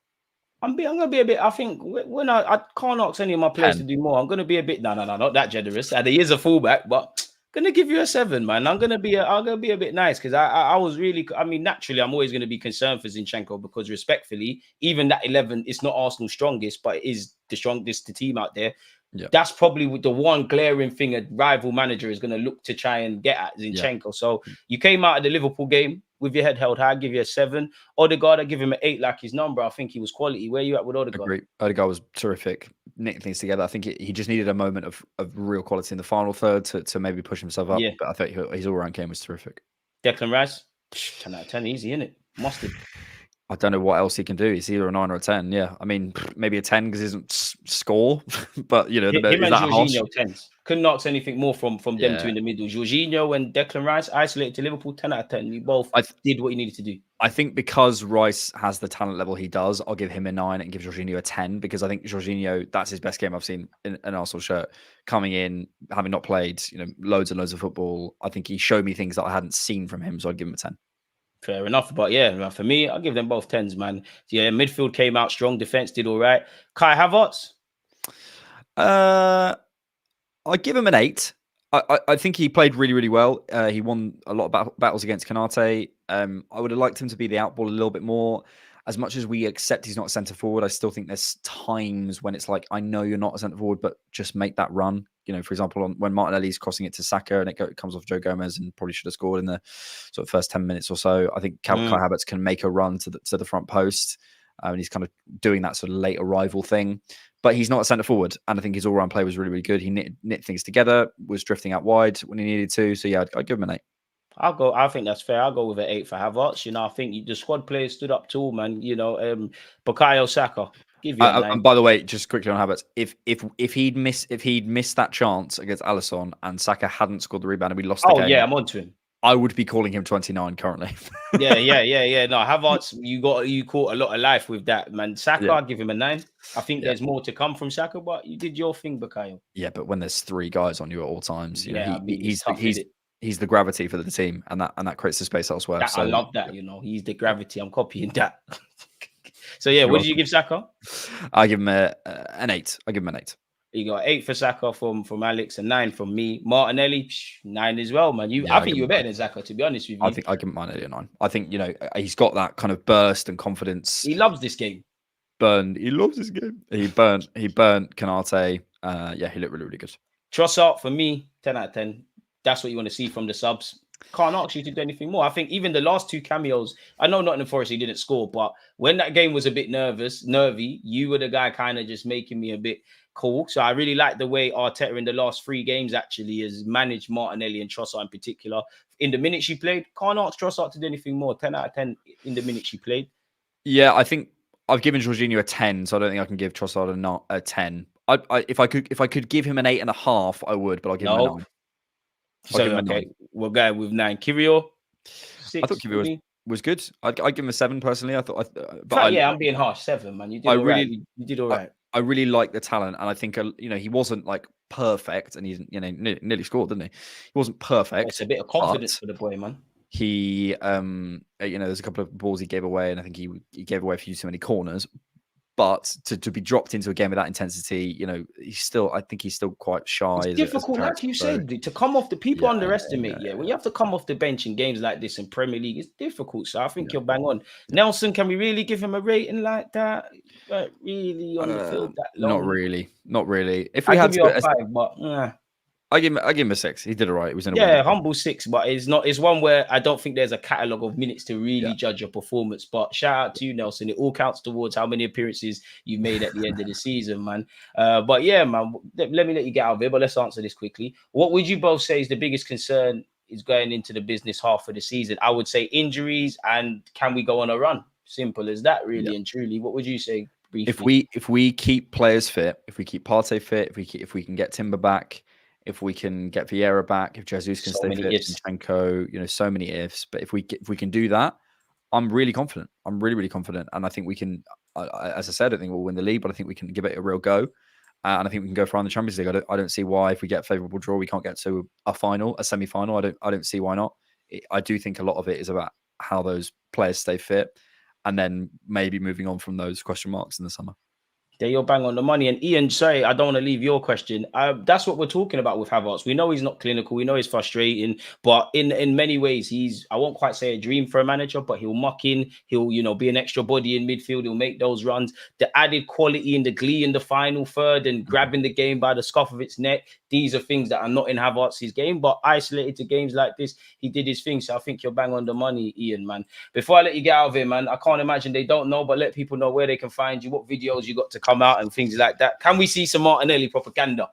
I'm gonna be a bit. I think when I can't ask any of my players 10. to do more, I'm gonna be a bit. No, not that generous. And he is a fullback, but gonna give you a 7, man. I'm gonna be a bit nice because I was really. I mean, naturally, I'm always gonna be concerned for Zinchenko because, respectfully, even that 11, it's not Arsenal's strongest, but it is the strongest team out there. Yeah. That's probably the one glaring thing a rival manager is going to look to try and get at Zinchenko. Yeah. So you came out of the Liverpool game with your head held high, I give you a 7. Odegaard, I give him an 8 like his number. I think he was quality. Where are you at with Odegaard? Agreed. Odegaard was terrific, knitting things together. I think he just needed a moment of real quality in the final third to maybe push himself up. Yeah. But I think his all-round game was terrific. Declan Rice, 10 out of 10, easy, isn't it? Mustard. I don't know what else he can do. He's either a 9 or a 10. Yeah, I mean, maybe a 10 because he doesn't score. But him and Jorginho 10s. Couldn't ask anything more from them two in the middle. Jorginho and Declan Rice isolated to Liverpool, 10 out of 10. You both did what you needed to do. I think because Rice has the talent level he does, I'll give him a 9 and give Jorginho a 10 because I think Jorginho, that's his best game I've seen in an Arsenal shirt. Coming in, having not played, loads and loads of football, I think he showed me things that I hadn't seen from him, so I'd give him a 10. Fair enough, but yeah, for me, I'll give them both 10s, man. Yeah, midfield came out strong, defense did all right. Kai Havertz? I give him an 8. I think he played really, really well. He won a lot of battles against Kanate. I would have liked him to be the outball a little bit more. As much as we accept he's not a centre forward, I still think there's times when it's like, I know you're not a centre forward, but just make that run. For example, when Martinelli's crossing it to Saka and it comes off Joe Gomez and probably should have scored in the sort of first 10 minutes or so. I think Kai Havertz can make a run to the front post. And he's kind of doing that sort of late arrival thing. But he's not a centre forward. And I think his all-round play was really, really good. He knit things together, was drifting out wide when he needed to. So yeah, I'd give him an 8. I think that's fair. I'll go with an 8 for Havertz. I think the squad players stood up tall, man. Bukayo Saka. Give you a 9. And by the way, just quickly on Havertz, if he'd missed that chance against Alisson and Saka hadn't scored the rebound and we lost the game. Oh yeah, I'm onto him. I would be calling him 29 currently. Yeah. No, Havertz, you caught a lot of life with that, man. Saka, I'd give him a 9. I think there's more to come from Saka, but you did your thing, Bukayo. Yeah, but when there's 3 guys on you at all times, he's the gravity for the team, and that creates the space elsewhere. I love that. He's the gravity. I'm copying that. So yeah, what did you give Saka? I give him an 8. I give him an 8. You got 8 for Saka from Alex and 9 from me. Martinelli, 9 as well, man. I think you were better than Saka, to be honest with you. I think I give Martinelli a 9. I think he's got that kind of burst and confidence. He loves this game. He loves this game. He burnt Kanate. He looked really, really good. Trossard for me, 10 out of 10. That's what you want to see from the subs. Can't ask you to do anything more. I think even the last 2 cameos, I know Nottingham Forest he didn't score, but when that game was a bit nervy, you were the guy kind of just making me a bit cool. So I really like the way Arteta in the last 3 games actually has managed Martinelli and Trossard in particular. In the minutes she played, can't ask Trossard to do anything more. 10 out of 10 in the minutes she played. Yeah, I think I've given Jorginho a 10, so I don't think I can give Trossard a 10. If I could give him an 8.5, I would, but I'll give him a 9. So, okay, we're going with 9. Kiwior, 6. I thought Kiwior was good. I'd give him a 7 personally. I'm being harsh. 7, man. You did all right. You did all right. I really like the talent, and I think he wasn't like perfect, and he's nearly scored, didn't he? He wasn't perfect. It's a bit of confidence for the boy, man. He, there's a couple of balls he gave away, and I think he gave away a few too many corners. But to be dropped into a game with that intensity, I think he's still quite shy. It's difficult, like you said, to come off the people underestimate. When you have to come off the bench in games like this in Premier League, it's difficult. So I think you're bang on. Nelson, can we really give him a rating like that? Really on the field that long? Not really. If we had to, a 5, but I give him a 6. He did all right. It was humble 6, but it's one where I don't think there's a catalogue of minutes to really judge your performance. But shout out to you, Nelson. It all counts towards how many appearances you made at the end of the season, man. But yeah, man, let me let you get out of here, but let's answer this quickly. What would you both say is the biggest concern is going into the business half of the season? I would say injuries, and can we go on a run? Simple as that, really and truly. What would you say briefly? If we keep players fit, if we keep Partey fit, if we can get Timber back, if we can get Vieira back, if Jesus can stay fit, Zinchenko, so many ifs. But if we can do that, I'm really confident. I'm really, really confident. And I think we can, as I said, I think we'll win the league, but I think we can give it a real go. And I think we can go far in the Champions League. I don't see why, if we get a favourable draw, we can't get to a final, a semi-final. I don't see why not. I do think a lot of it is about how those players stay fit, and then maybe moving on from those question marks in the summer. There, you're bang on the money. And Ian, sorry, I don't want to leave your question. That's what we're talking about with Havertz. We know he's not clinical. We know he's frustrating, but in many ways, he's, I won't quite say a dream for a manager, but he'll muck in. He'll, you know, be an extra body in midfield. He'll make those runs. The added quality and the glee in the final third and grabbing the game by the scuff of its neck. These are things that are not in Havertz's game, but isolated to games like this, he did his thing. So I think you're bang on the money, Ian, man. Before I let you get out of here, man, I can't imagine they don't know, but let people know where they can find you, what videos you got to come out and things like that. Can we see some Martinelli propaganda?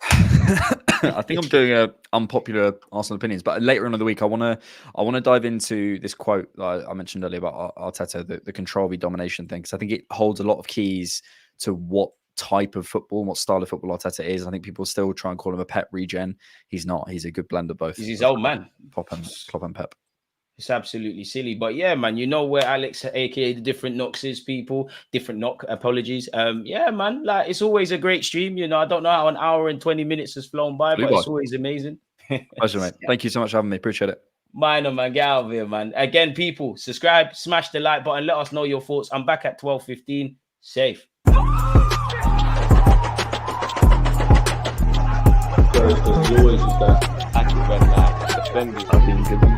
I think I'm doing unpopular Arsenal opinions, but later on in the week, I want to dive into this quote that I mentioned earlier about Arteta, the control v domination thing, because I think it holds a lot of keys to what type of football and what style of football Arteta is. I think people still try and call him a Pep regen. He's not. He's a good blend of both. He's his old man. Klopp and Pep. It's absolutely silly. But yeah, man, you know where Alex, aka the different knocks is, people. Different knock, apologies. Yeah, man, like it's always a great stream. You know, I don't know how an hour and 20 minutes has flown by, but it's always amazing. Pleasure, mate. Thank you so much for having me. Appreciate it. Minor, man, get out of here, man. Again, people, subscribe, smash the like button, let us know your thoughts. I'm back at 12:15. Safe. There's always that active red flag defending.